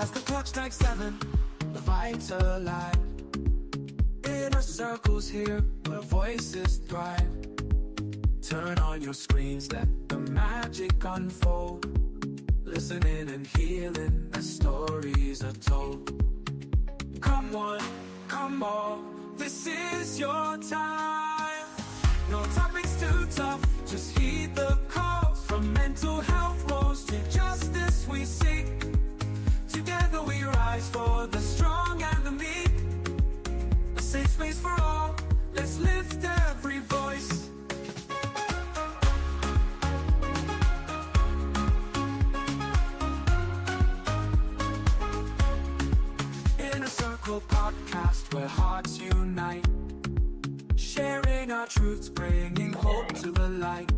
As the clock strikes 7, the vibes alive. Inner circles here where voices thrive. Turn on your screens, let the magic unfold. Listening and healing as stories are told. Come on, come on, this is your time. No topics too tough, just heed the calls. From mental health woes to justice we seek. Together we rise for the strong and the meek. A safe space for all, let's lift every voice. Inner Circle podcast where hearts unite. Sharing our truths, bringing hope to the light.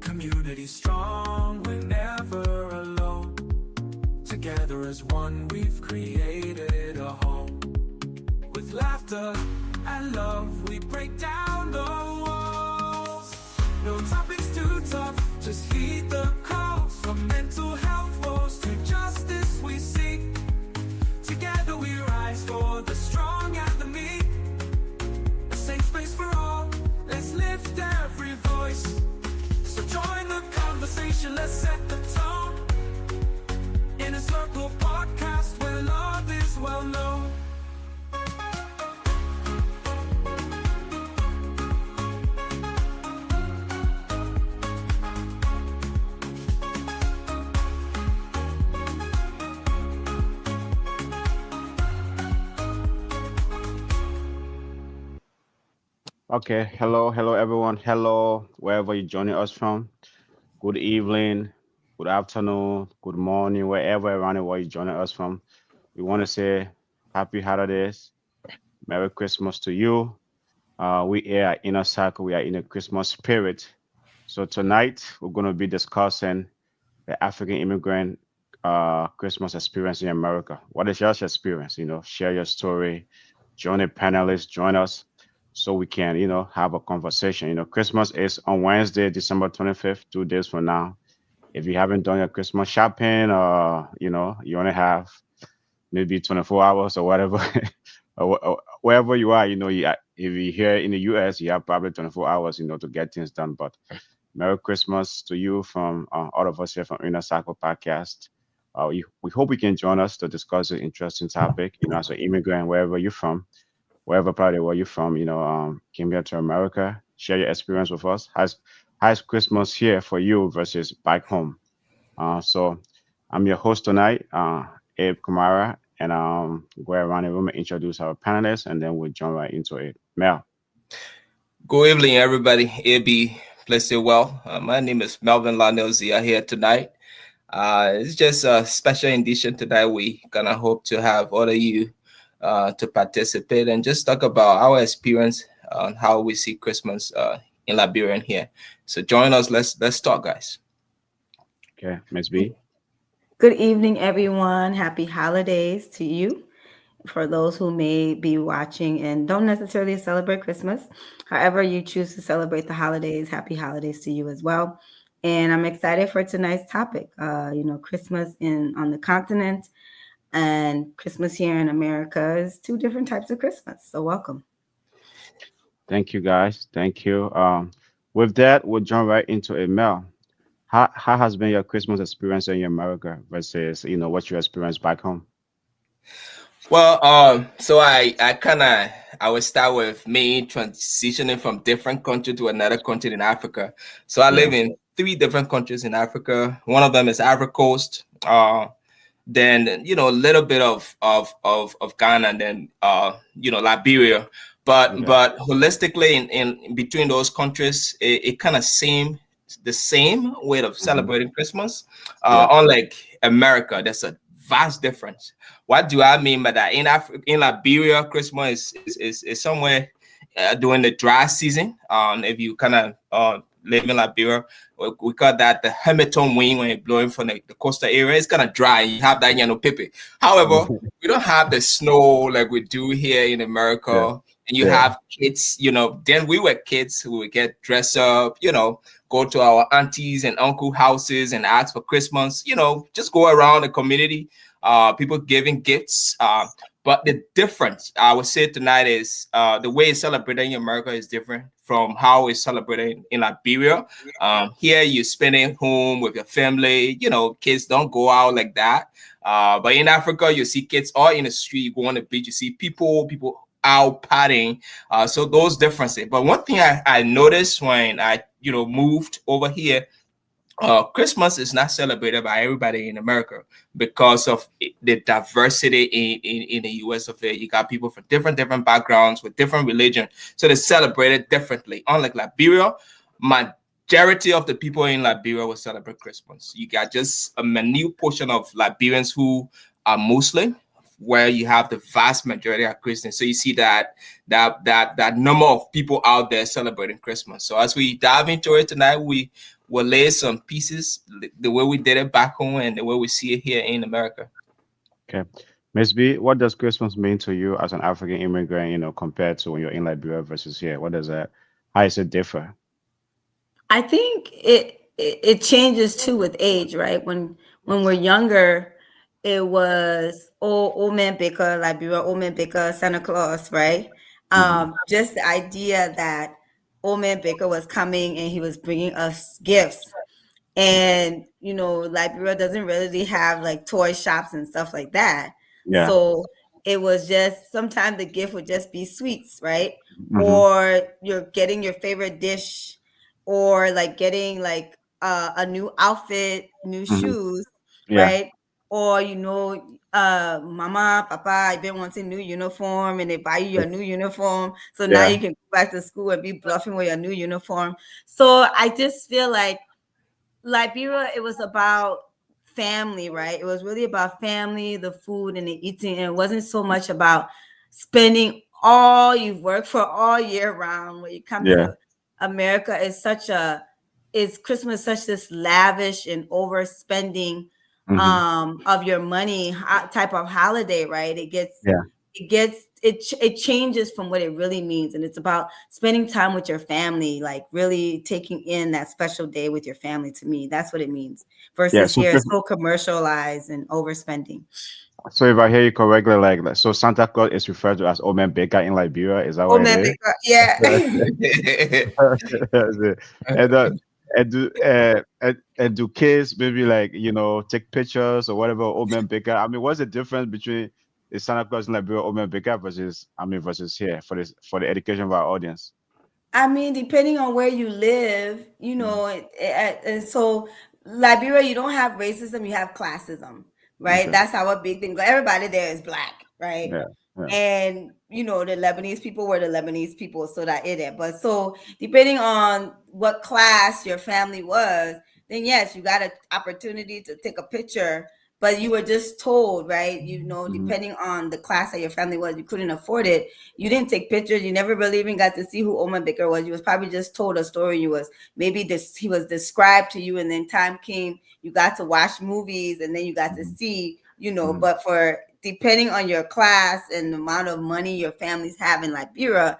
Community strong, we're never alone. Together as one, we've created a home. With laughter and love, we break down the walls. No topics too tough, just heed the calls. From mental health woes to justice we seek. Together we rise for the strong and the meek. A safe space for all, let's lift every voice. So join the conversation, let's set the tone. In a Circle podcast where love is well known. Okay, hello everyone. Hello, wherever you're joining us from. Good evening, good afternoon, good morning, wherever around the world you're joining us from. We want to say happy holidays, Merry Christmas to you. We are in a circle, we are in a Christmas spirit. So tonight we're going to be discussing the African immigrant Christmas experience in America. What is your experience? Share your story, join the panelists, join us so we can, have a conversation. Christmas is on Wednesday, December 25th, 2 days from now. If you haven't done your Christmas shopping, or, you only have maybe 24 hours or whatever, or wherever you are, if you're here in the US, you have probably 24 hours, to get things done. But Merry Christmas to you from all of us here from Inner Circle Podcast. We hope you can join us to discuss an interesting topic, as an immigrant, wherever you're from. Wherever part of the world you're from, came here to America, share your experience with us. How's Christmas here for you versus back home? So I'm your host tonight, Abe Kamara, and go around the room and introduce our panelists, and then we'll jump right into it. Mel. Good evening, everybody. Abe, please stay well. My name is Melvin Lanelzia here tonight. It's just a special edition tonight. We gonna hope to have all of you to participate and just talk about our experience on how we see Christmas in Liberia here. So join us. Let's talk, guys. Okay, Ms. B. Good evening, everyone. Happy holidays to you. For those who may be watching and don't necessarily celebrate Christmas, however you choose to celebrate the holidays, happy holidays to you as well. And I'm excited for tonight's topic. Christmas on the continent. And Christmas here in America is two different types of Christmas. So welcome. Thank you, guys. Thank you. With that, we'll jump right into it. Mel, how has been your Christmas experience in America versus, what you experienced back home? Well, so I will start with me transitioning from different country to another country in Africa. So I live in 3 different countries in Africa. One of them is Ivory Coast. Then a little bit of Ghana, and then Liberia, but holistically in between those countries, it kind of seemed the same way of celebrating Christmas. Unlike America, there's a vast difference. What do I mean by that? In Liberia, Christmas is somewhere during the dry season. If you kind of live in Liberia, we call that the Hermiton wind. When it's blowing from the coastal area, it's kind of dry. You have that pipi. However, we don't have the snow like we do here in America. And you have kids, then we were kids who would get dressed up, go to our aunties and uncle houses and ask for Christmas, just go around the community. people giving gifts. But the difference I would say tonight is the way it's celebrated in America is different from how it's celebrated in Liberia. Here you're spending home with your family. You know, kids don't go out like that. But in Africa, you see kids all in the street. You go on the beach, you see people out partying. So those differences. But one thing I noticed when I moved over here, Christmas is not celebrated by everybody in America because of the diversity in the US of it. You got people from different backgrounds with different religion, so they celebrate it differently. Unlike Liberia, majority of the people in Liberia will celebrate Christmas. You got just a minute portion of Liberians who are Muslim, where you have the vast majority are Christians. So you see that number of people out there celebrating Christmas. So as we dive into it tonight, we will lay some pieces the way we did it back home and the way we see it here in America. Okay. Miss B, what does Christmas mean to you as an African immigrant, compared to when you're in Liberia versus here? What does that, how does it differ? I think it changes too with age, right? When we're younger, it was old man Baker, Liberia, old man Baker, Santa Claus, right? Hmm. Just the idea that old man Baker was coming and he was bringing us gifts. And Liberia doesn't really have like toy shops and stuff like that. Yeah. So it was just sometimes the gift would just be sweets, right? Hmm. Or you're getting your favorite dish, or like getting like a new outfit, new Hmm. shoes, Yeah. right? Or mama, papa, I've been wanting new uniform, and they buy you your new uniform. So now Yeah. you can go back to school and be bluffing with your new uniform. So I just feel like Liberia, it was about family, right? It was really about family, the food, and the eating. And it wasn't so much about spending all you've worked for all year round. When you come Yeah. to America, is Christmas such this lavish and overspending Hmm. of your money type of holiday, right? Yeah. It changes from what it really means, and it's about spending time with your family, like really taking in that special day with your family. To me, that's what it means, Yeah. versus here it's so commercialized and overspending. So if I hear you correctly, so Santa Claus is referred to as Omen Baker in Liberia. Is that Oh what it man, is? yeah. That's it. And and do kids maybe take pictures or whatever Omen Baker? I mean, what's the difference between the Santa Claus in Liberia Omen Baker versus here for the education of our audience? I mean, depending on where you live, Mm. and so Liberia, you don't have racism, you have classism, right? Okay. That's our big thing. Everybody there is black, right? Yeah. Yeah. And the Lebanese people were the Lebanese people, so that it. But so depending on what class your family was, then yes, you got an opportunity to take a picture, but you were just told, right? Hmm. Depending on the class that your family was, you couldn't afford it. You didn't take pictures. You never really even got to see who Omar Baker was. You was probably just told a story. You was maybe this he was described to you, and then time came, you got to watch movies, and then you got to see, Hmm. but for depending on your class and the amount of money your families have in Liberia,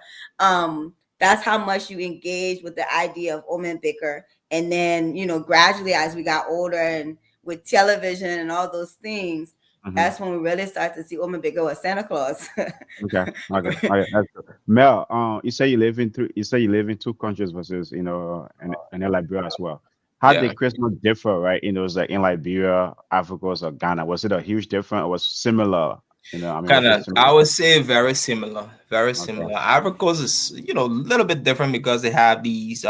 that's how much you engage with the idea of Omen Baker. And then, gradually as we got older and with television and all those things, Hmm. that's when we really start to see Omen Baker was Santa Claus. Okay. Okay. Okay. That's good. Mel, you say you live in two countries versus and in Liberia as well. How Yeah. did Christmas differ, right? Like in Liberia, Africa, or Ghana? Was it a huge difference or was similar? I mean, was Kind it of, similar? I would say very similar, very Okay. similar. Ivory Coast is, a little bit different because they have these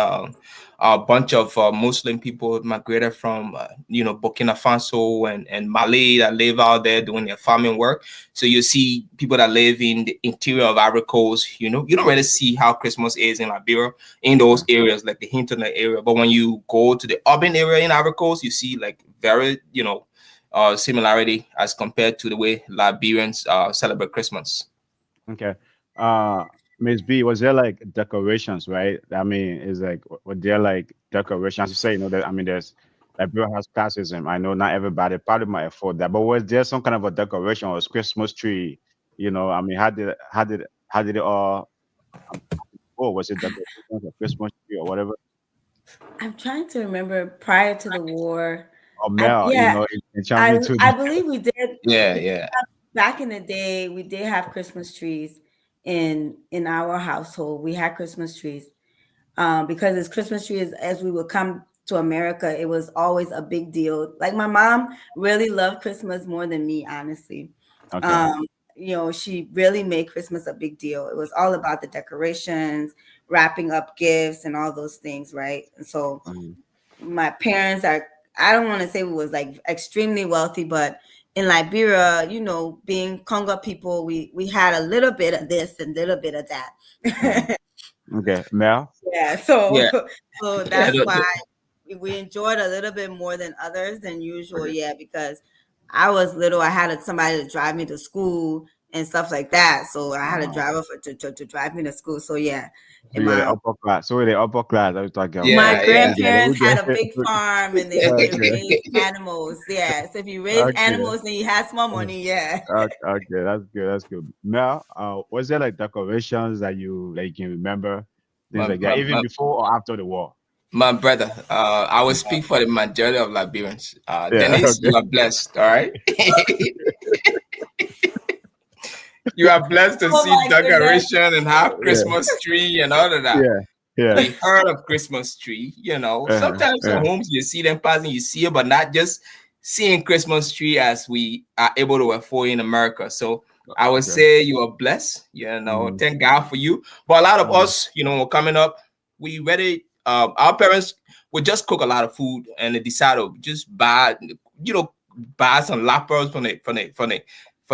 a bunch of Muslim people migrated from, Burkina Faso and Mali that live out there doing their farming work. So you see people that live in the interior of Ivory Coast, you don't really see how Christmas is in Liberia in those Yeah. areas, like the hinterland area. But when you go to the urban area in Ivory Coast, you see like very, similarity as compared to the way Liberians celebrate Christmas. Okay. Uh, Miss B, was there like decorations, right? I mean, is like were there like decorations? You say, that I mean, there's Liberia has classism. I know not everybody probably might afford that, but was there some kind of a decoration or a Christmas tree? I mean, how did it all? Um, was it decorations or Christmas tree or whatever? I'm trying to remember prior to the war. Or Mel, Yeah, enchant me too. I believe we did. Yeah, yeah. Back in the day, we did have Christmas trees in our household. We had Christmas trees because as Christmas trees, as we would come to America, it was always a big deal. Like my mom really loved Christmas more than me, honestly. Okay. Um, she really made Christmas a big deal. It was all about the decorations, wrapping up gifts, and all those things, right? And so Mhm. my parents are, I don't want to say we was like extremely wealthy, but in Liberia, being Congo people, we had a little bit of this and a little bit of Mhm. that. Okay, Mel. Yeah, so Yeah. so Yeah. that's why we enjoyed a little bit more than others than usual. Okay. Yeah, because I was little, I had somebody to drive me to school and stuff like that. So I had a Wow. driver to drive me to school. So yeah, So and you're the my upper class. So you're the upper class. I was talking my about. Yeah, yeah. We get it. grandparents We had get a big it. farm and they Okay. raised animals. Yeah. So if you raise Okay. animals then you have small money, yeah. Okay. That's good. That's good. Mel, was there like decorations that you like can remember, things my, like that, my, even my, before or after the war? my brother, I will speak for the majority of Liberians. Yeah. Dennis, Okay. you are blessed, all right? You are blessed to Oh see my goodness. decoration and have Yeah. Christmas tree and all of that. Yeah. Yeah. We heard of Christmas tree, Uh-huh. sometimes in Yeah. homes you see them passing, you see it, but not just seeing Christmas tree as we are able to afford in America. So I would Okay. say you are blessed, Mm-hmm. thank God for you. But a lot of Mm-hmm. us, coming up, we ready, our parents would just cook a lot of food and they decide to just buy some lappers from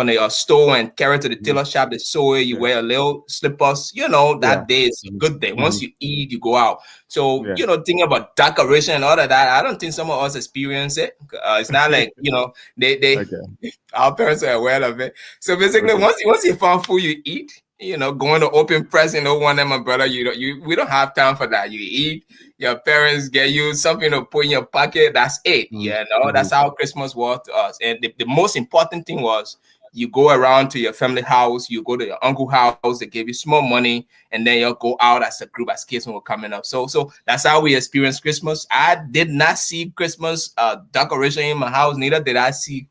the store and carry it to the Mm-hmm. tailor shop. They sew it. You Yeah. wear a little slippers. Yeah. That day is a good day. Mm-hmm. Once you eat, you go out. So, Yeah. thinking about decoration and all of that, I don't think some of us experience it. It's not like, they Okay. our parents are aware of it. So basically, Okay. once you found food you eat, going to open present, no one and my brother, we don't have time for that. You eat, your parents get you something to put in your pocket. That's it. Mm-hmm. That's how Christmas was to us. And the most important thing was you go around to your family house, you go to your uncle house, they give you small money, and then you'll go out as a group as kids when we're coming up. So that's how we experience Christmas. I did not see Christmas decoration in my house, neither did I see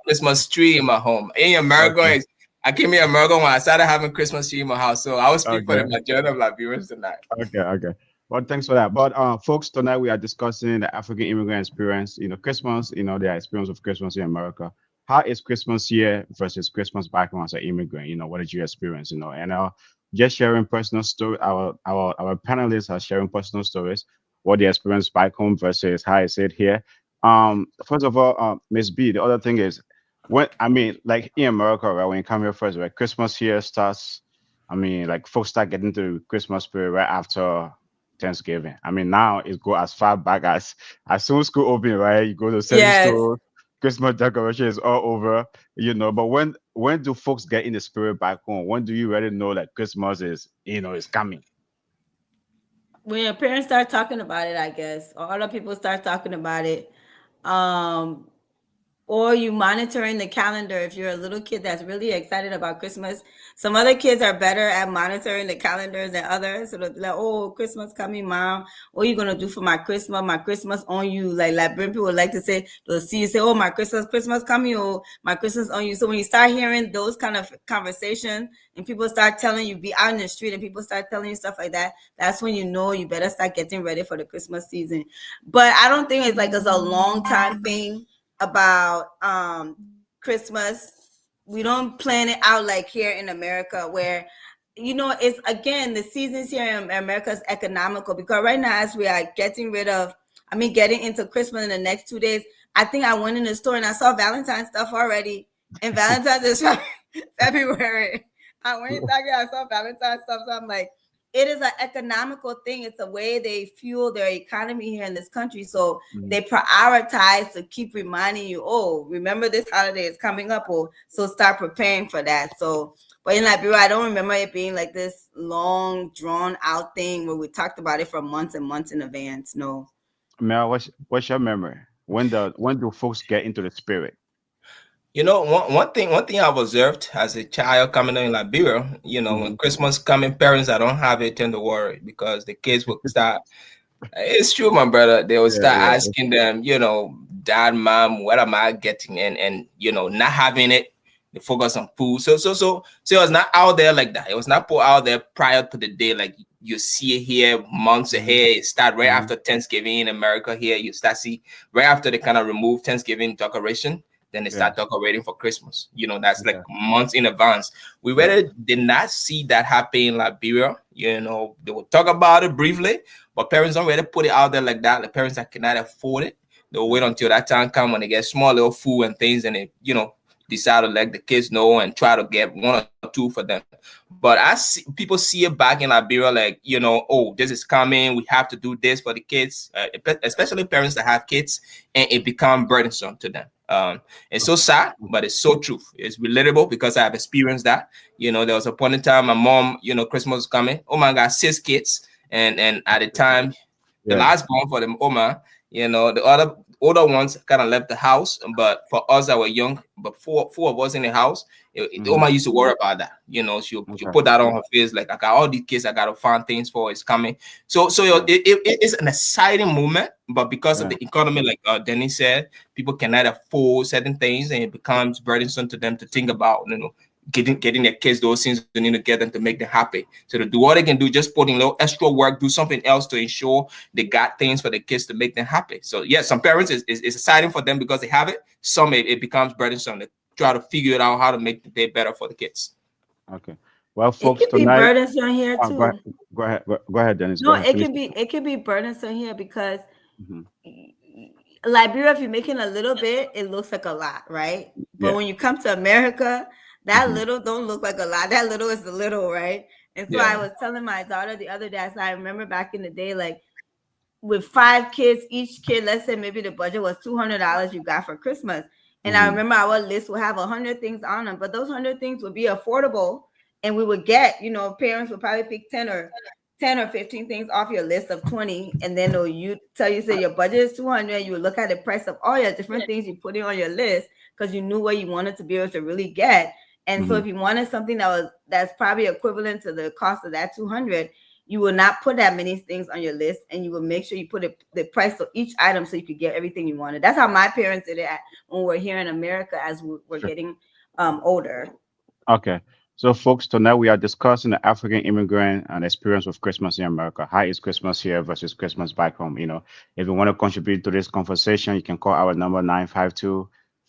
Christmas tree in my home. In Okay. America, I came in America when I started having Christmas tree in my house. So I will speak for the Okay. majority of Liberians tonight. Okay, okay. Well, thanks for that. But folks, tonight we are discussing the African immigrant experience. Christmas. Their experience of Christmas in America. How is Christmas here versus Christmas back home as an immigrant? What did you experience? And just sharing personal story. Our panelists are sharing personal stories, what they experienced back home versus how I said here. First of all, Miss B. The other thing is, like in America, right? When you come here first, right? Christmas here starts. Like folks start getting to Christmas spirit right after Thanksgiving. Now it go as far back as soon as school open, right? You go to certain Yes. store, Christmas decoration is all over. But when do folks get in the spirit back home? When do you really know that Christmas is coming? When your parents start talking about it, I guess, or other people start talking about it. Um, or you monitoring the calendar if you're a little kid that's really excited about Christmas. Some other kids are better at monitoring the calendars than others. So they'll be like, oh, Christmas coming, mom. What are you gonna do for my Christmas? My Christmas on you. Like people would like to say, they'll see you say, oh, my Christmas coming, oh, my Christmas on you. So when you start hearing those kind of conversations and people start telling you, be out in the street and people start telling you stuff like that, that's when you know you better start getting ready for the Christmas season. But I don't think it's a long time thing about Christmas. We don't plan it out like here in America where it's again the seasons here in America is economical because right now as we are getting into Christmas in the next 2 days, I think I went in the store and I saw Valentine's stuff already, and Valentine's is February. I went in Target, I saw Valentine's stuff, so I'm like, it is an economical thing. It's a way they fuel their economy here in this country. So Mhm. they prioritize to keep reminding you, oh, remember this holiday is coming up, or so start preparing for that. So, but in Liberia, I don't remember it being like this long, drawn out thing where we talked about it for months and months in advance. No. Mel, what's your memory? When do folks get into the spirit? One thing I've observed as a child coming in Liberia, when Mhm. Christmas coming, parents that don't have it tend to worry because the kids will start. It's true, my brother. They will Yeah, start yeah, asking them, dad, mom, what am I getting? And not having it, the focus on food. So it was not out there like that. It was not put out there prior to the day. Like you see it here months ahead. It start right after Thanksgiving in America here. You start see right after they kind of remove Thanksgiving decoration. Then they start decorating for Christmas. That's like months in advance. We really did not see that happen in Liberia. They will talk about it briefly, but parents don't really put it out there like that. The parents that cannot afford it, they'll wait until that time come when they get small little food and things, and they, decide to let the kids know and try to get one or two for them. But I see people see it back in Liberia, like, oh, this is coming. We have to do this for the kids, especially parents that have kids, and it becomes burdensome to them. It's so sad, but it's so true. It's relatable because I have experienced that. There was a point in time my mom, Christmas was coming. Oh my God, 6 kids. And at the time, the last born for them, Oma, the other older ones kind of left the house, but for us that were young, but four of us in the house, Oma used to worry about that. She'll put that on her face, like, I got all these kids I gotta find things for, it's coming. So it's an exciting moment, but because of the economy, like Dennis said, people cannot afford certain things, and it becomes burdensome to them to think about, getting their kids those things they need to get them to make them happy. So to do what they can do, just putting a little extra work, do something else to ensure they got things for the kids to make them happy. So some parents is exciting for them because they have it. Some it becomes burdensome to try to figure it out how to make the day better for the kids. Okay. Well, folks, it could be burdensome here too. Go ahead, Dennis. No, it could be burdensome here because Liberia, if you're making a little bit, it looks like a lot, right? But when you come to America, that little don't look like a lot. That little is the little, right? And so I was telling my daughter the other day, so I remember back in the day, like with 5 kids, each kid, let's say maybe the budget was $200 you got for Christmas. And I remember our list would have 100 things on them, but those 100 things would be affordable. And we would get, parents would probably pick 10 or 15 things off your list of 20. And then you say your budget is 200. You would look at the price of all your different things you put in on your list because you knew what you wanted to be able to really get. And so if you wanted something that's probably equivalent to the cost of that 200, you will not put that many things on your list, and you will make sure you put the price of each item so you could get everything you wanted. That's how my parents did it when we're here in America as we're getting older. Okay. So, folks, tonight we are discussing the African immigrant and experience with Christmas in America. How is Christmas here versus Christmas back home? If you want to contribute to this conversation, you can call our number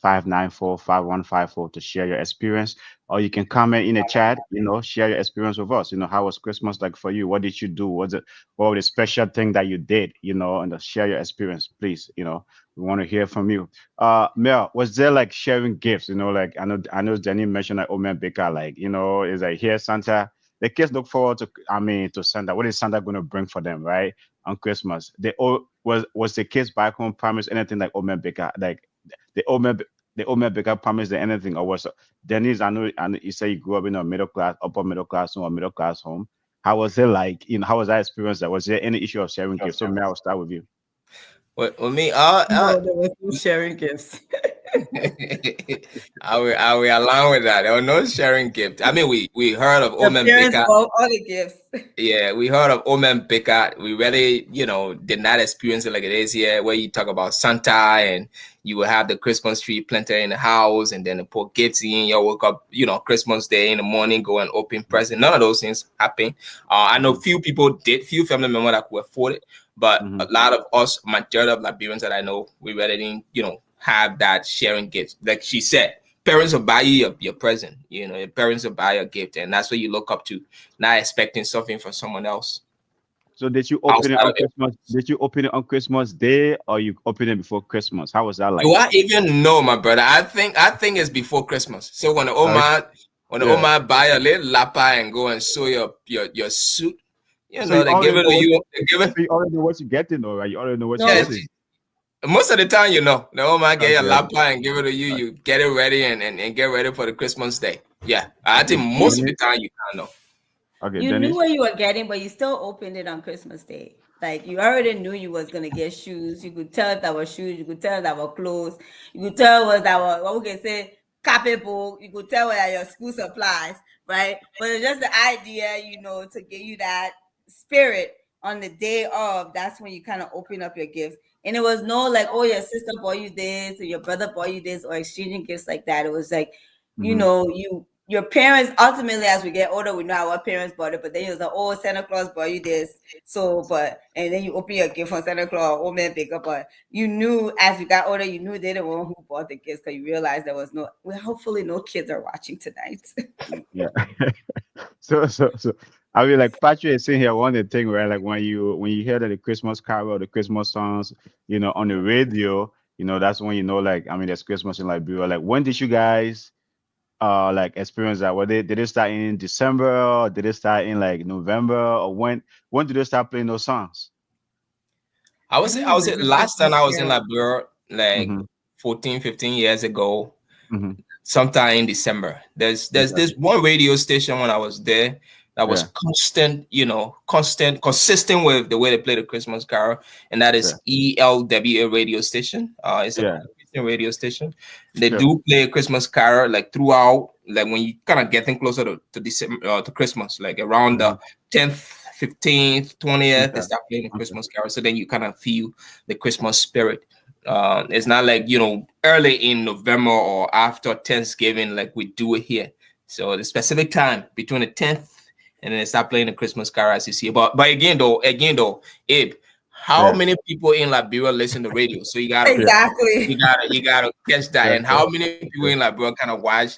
952-594-5154 to share your experience, or you can comment in the chat, share your experience with us. How was Christmas like for you? What did you do? What was the special thing that you did, and share your experience, please. We want to hear from you. Mel, was there like sharing gifts? Like I know Jenny mentioned like Omen Baker, like, is like here Santa. The kids look forward to Santa. What is Santa gonna bring for them, right? On Christmas. They all was the kids back home promised anything like Omen Baker, like the Omen Baker promised them anything, or was Dennis? I know you say you grew up in a upper middle class home or middle class home. How was it like? How was that experience? Was there any issue of sharing gifts? So Mel, I'll start with you. With me, no, there was no sharing gifts. I will align with that. There was no sharing gifts. I mean, we heard of Omen Baker. All the gifts. Yeah, we heard of Omen Baker. We really, did not experience it like it is here, where you talk about Santa and you will have the Christmas tree planted in the house, and then they put gifts in. You wake up, Christmas Day in the morning, go and open present. None of those things happen. I know few family members that could afford it. But a lot of us, majority of Liberians that I know, we really didn't, have that sharing gifts. Like she said, parents will buy you your present. Your parents will buy a gift, and that's what you look up to, not expecting something from someone else. So did you open it on Christmas? Did you open it on Christmas Day, or you open it before Christmas? How was that like? Do I even know, my brother? I think it's before Christmas. So when the Oma buy a little lapa and go and sew your suit. They give it to you. You already know what you get, right? You already know what you get. Most of the time, the Oma get your laptop and give it to you. You get it ready and get ready for the Christmas day. Yeah, I think most of the time you can't know. Okay, you knew what you were getting, but you still opened it on Christmas Day. Like you already knew you was gonna get shoes. You could tell if that was shoes. You could tell if that were clothes. You could tell was that was what we can say copybook. You could tell whether your school supplies, right? But it's just the idea, to give you that spirit on the day of, that's when you kind of open up your gifts. And it was no like, oh, your sister bought you this or your brother bought you this or exchanging gifts like that. It was like, Hmm. your parents, ultimately as we get older, we know our parents bought it, but then it was like, oh, Santa Claus bought you this. So, but and then you open your gift from Santa Claus, old man pick up, but you knew as you got older, you knew they the one who bought the gifts because you realized there was no, well, hopefully no kids are watching tonight. Yeah. So I mean, like Patrick is saying here, one of the thing, right? Like when you hear that the Christmas carol, the Christmas songs, on the radio, that's when like I mean, there's Christmas in Liberia. Like when did you guys like experience that? Did it start in December, or did it start in like November, or when did they start playing those songs? I I was think it I was was just last time Christmas I was in carol. Liberia like Mm-hmm. 14, 15 years ago, Mm-hmm. sometime in December. There's this one radio station when I was there that was Yeah. constant, consistent with the way they play the Christmas carol, and that Yeah. is ELWA radio station. It's a Yeah. Christian radio station. They Sure. do play a Christmas carol like throughout, like when you kind of getting closer to December, to Christmas, like around Mm-hmm. the 10th, 15th, 20th, they Okay. start playing the Okay. Christmas carol. So then you kind of feel the Christmas spirit. It's not like early in November or after Thanksgiving like we do it here. So the specific time between the 10th and then they start playing the Christmas carol as you see. But again though, Abe, how Yeah. many people in Liberia listen to radio? So you gotta Yeah. Exactly. you gotta catch that. Yeah. And Yeah. how many people Yeah. in Liberia kind of watch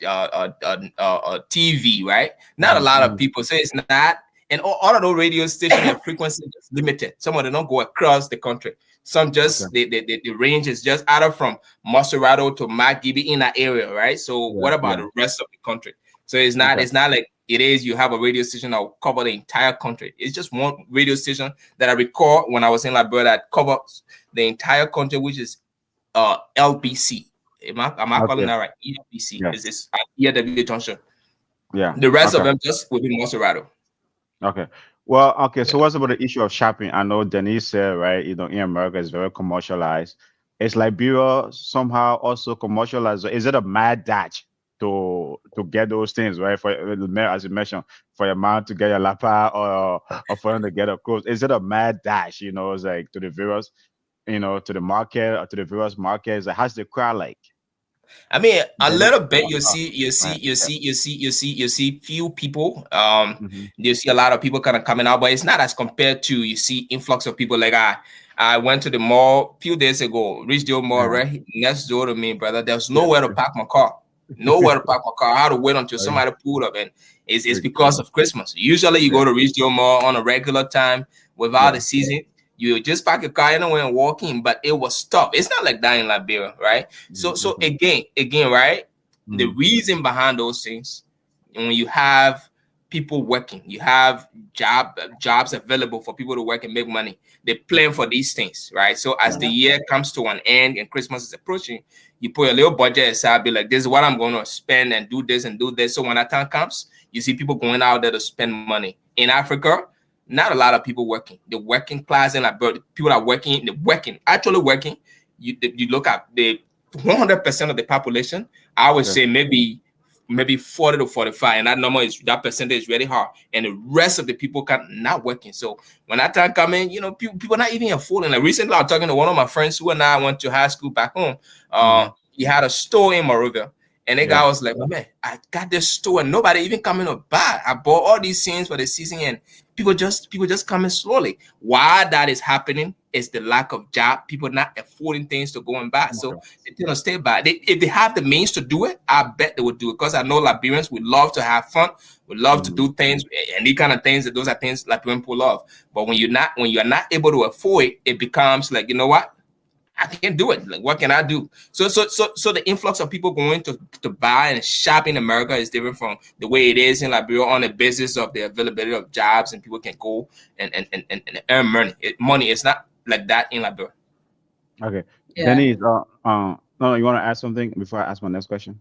TV, right? Not a Mm-hmm. lot of Mm-hmm. people. So it's not. And all of those radio stations, their frequency is limited. Some of them don't go across the country. Some Okay. just the range is just either from Maserado to Magibi in that area, right? So Yeah. what about Yeah. the rest of the country? So it's not like it is you have a radio station that will cover the entire country. It's just one radio station that I recall when I was in Liberia that covers the entire country, which is LBC. Am I calling Okay. that right? ELBC Yeah. is at EW Junction. Yeah. The rest of Okay. them just within Maserado. Okay. Well, okay. So Yeah. what's about the issue of shopping? I know Denise said, right, in America it's very commercialized. Is Liberia somehow also commercialized? Is it a mad dash to get those things, right? As you mentioned, for your mom to get a lapa or for them to get a clothes. Is it a mad dash? It's like to the various, to the market or to the various markets. Like, how's the crowd like? I mean, a Denise, little bit. uh, right. Yeah. You see few people. Mm-hmm. You see a lot of people kind of coming out, but it's not as compared to you see influx of people. Like I went to the mall a few days ago, reached the mall Yeah. right next door to me, brother. There's Yeah. nowhere to park my car. Nowhere to park my car. I had to wait until somebody pulled up, and it's because of Christmas. Usually, you Yeah. go to reach your mall on a regular time without Yeah. the season. You just park your car anywhere and walk in, but it was tough. It's not like that in Liberia, right? So Mm-hmm. again, right? The Mm-hmm. reason behind those things, when you have people working, you have jobs available for people to work and make money. They plan for these things, right? So as the Yeah. year comes to an end and Christmas is approaching, you put a little budget aside, be like, this is what I'm going to spend and do this and do this. So when that time comes, you see people going out there to spend money. In Africa, not a lot of people working. The working class and like people are working, actually working. You look at the 100% of the population. I would Yeah. say maybe 40 to 45, and that percentage is very hard. And the rest of the people can not working. So when that time come in, people not even affording. Like recently, I was talking to one of my friends who and I went to high school back home. Mm-hmm. He had a store in Morovia. And the Yeah. guy was like, man, I got this store and nobody even coming to buy. I bought all these things for the season and people just coming slowly. Why that is happening is the lack of job. People not affording things to go and buy. So Okay. they tend to stay by. If they have the means to do it, I bet they would do it. Because I know Liberians would love to have fun, would love to Mm-hmm. do things, and these kind of things. Those are things Liberians pull off. But when you're not able to afford it, it becomes like, you know what? I can't do it. Like, what can I do? So the influx of people going to buy and shop in America is different from the way it is in Liberia on the basis of the availability of jobs and people can go and earn money. Money is not like that in Liberia. Okay. Yeah. Denise, no, you want to ask something before I ask my next question?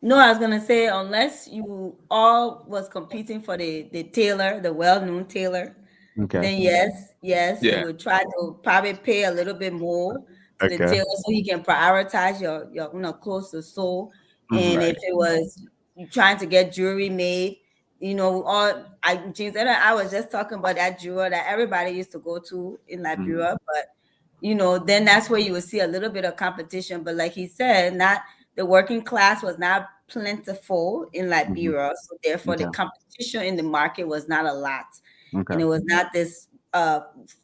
No, I was gonna say unless you all was competing for the tailor, the well-known tailor, Okay. then yes, you Yeah. would try to probably pay a little bit more to the Okay. tailor so he can prioritize your clothes to sew. And Mm-hmm. if it was you trying to get jewelry made, all James and I was just talking about that jewel that everybody used to go to in Liberia, but then that's where you would see a little bit of competition. But like he said, not the working class was not plentiful in Liberia, so therefore the Okay. competition in the market was not a lot, Okay. and it was not this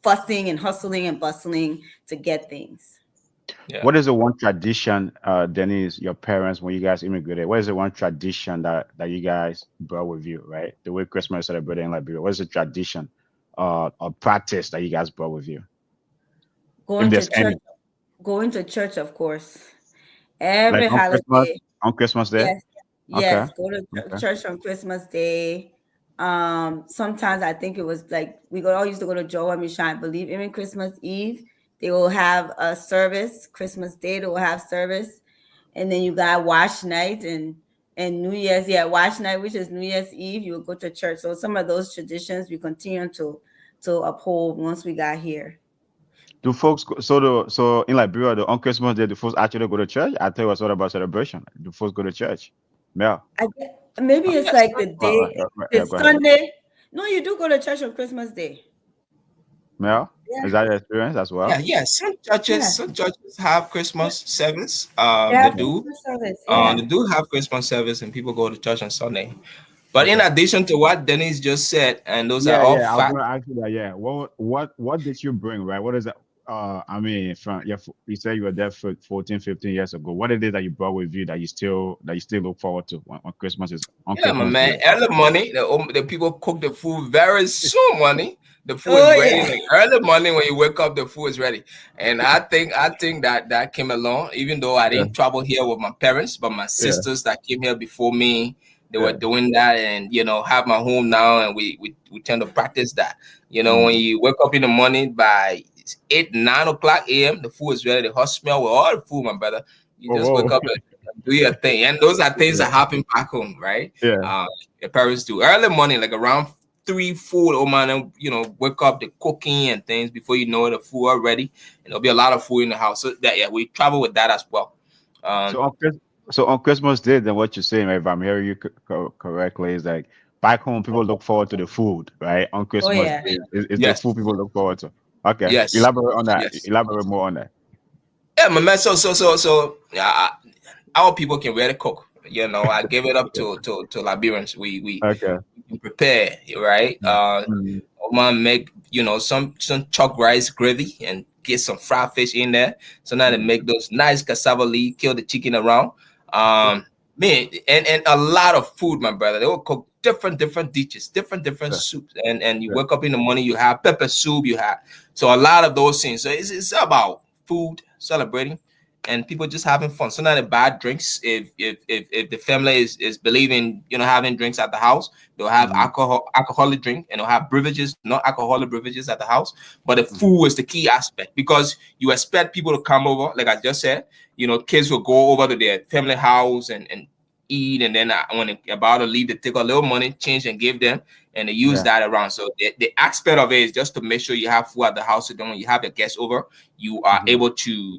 fussing and hustling and bustling to get things. Yeah. What is the one tradition, Denise, your parents, when you guys immigrated, what is the one tradition that you guys brought with you, right? The way Christmas is celebrated in Liberia, what is the tradition or practice that you guys brought with you? If Going to there's church, any, of course, like every holiday. On Christmas Day? Yes, Okay. yes. Go to Okay. church on Christmas Day. Sometimes I think it was like we all used to go to Joe and Misha. I believe even Christmas Eve they will have a service. Christmas Day they will have service, and then you got wash night and New Year's. Yeah, wash night, which is New Year's Eve. You will go to church. So some of those traditions we continue to uphold once we got here. Do folks so in Liberia, on Christmas Day, do folks actually go to church? I tell you what's all about celebration. Do folks go to church? Yeah. Maybe it's Yes. like the day, Yeah, the go ahead. Sunday. No, you do go to church on Christmas Day. Yeah. Yeah, Is that your experience as Yeah, well? yeah. yeah, Some churches have Christmas service. yeah. They do. Christmas service. Yeah. They do have Christmas service, and people go to church on Sunday. But in Okay. addition to what Dennis just said, and those are Yeah, all yeah. I was fact. gonna ask you that. Yeah. What did you bring, right? What is that? I mean, from you said you were there for 14, 15 years ago. What is it that you brought with you that you still look forward to on Christmas is on Yeah, my Christmas Day? man. Early morning, the people cook the food very soon. Morning, the food is Oh ready. yeah. Like early morning when you wake up, the food is ready. And I think that came along. Even though I Yeah, didn't travel here with my parents, but my yeah, sisters that came here before me, they were yeah. doing that, and have my home now, and we tend to practice that. When Mm, you wake up in the morning by 8, 9 o'clock a.m., the food is ready. The hot smell with all the food, my brother. You oh, just wake whoa. up and do your thing, and those are things Yeah, that happen back home, right? yeah. Uh, your parents do early morning, like around 3, 4. Oh man, and, wake up the cooking and things before you know it, the food already, and there'll be a lot of food in the house. So that we travel with that as well. So Um, on Christmas Day, then what you're saying, if I'm hearing you correctly, is like back home people look forward to the food, right? On Oh Christmas yeah. Day, is the food yes, people look forward to. Okay, yes, elaborate on that. yes. Elaborate more on that. Yeah, my man. So yeah, our people can really cook. I give it up Yeah. to Liberians. We Okay. can prepare, right? Mm, Oman make some chalk rice gravy and get some fried fish in there. So now they mm, make those nice cassava leaf, kill the chicken around. Man, and a lot of food, my brother. They will cook different dishes, different yeah, soups. And you yeah. wake up in the morning, you have pepper soup, you have so a lot of those things. So it's about food, celebrating, and people just having fun. So now they buy drinks. If the family is believing, having drinks at the house, they'll have Mm, alcoholic drink, and they'll have beverages, not alcoholic beverages at the house. But the mhm. food is the key aspect, because you expect people to come over, like I just said. Kids will go over to their family house and eat, and then when they're about to leave, they take a little money, change, and give them, and they use Yeah. that around. So the aspect of it is just to make sure you have food at the house, so then when you have your guests over, you are Mhm. able to,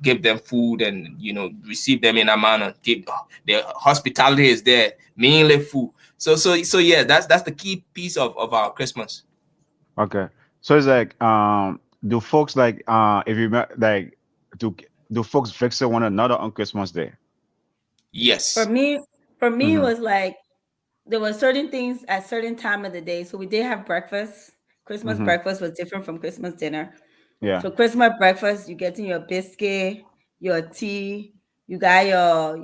give them food and receive them in a manner. Give their hospitality is there, mainly food. So yeah, that's the key piece of our Christmas. Okay. So it's like do folks like if you like do do folks vex one another on Christmas Day? For Yes. me, it Mm-hmm. was like there were certain things at certain time of the day. So we did have breakfast. Christmas Mm-hmm. breakfast was different from Christmas dinner. Yeah. So Christmas breakfast, you getting your biscuit, your tea, you got your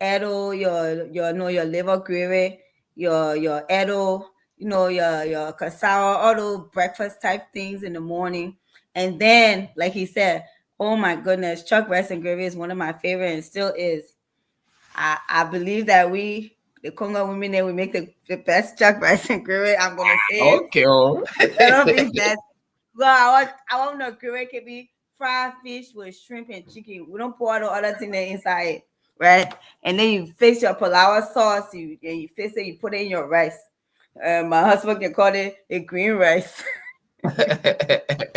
edo, your no your liver gravy, your edo, your cassava, all those breakfast type things in the morning. And then, like he said, oh my goodness, chuck rice and gravy is one of my favorite and still is. I believe that the Congo women there, we make the best chuck rice and gravy. I'm gonna say it. Okay. Oh. That'll be best. Well, I want the gravy can be fried fish with shrimp and chicken. We don't pour all the other thing there inside it, right? And then you fix your palawa sauce. You fix it. You put it in your rice. My husband can call it a green rice.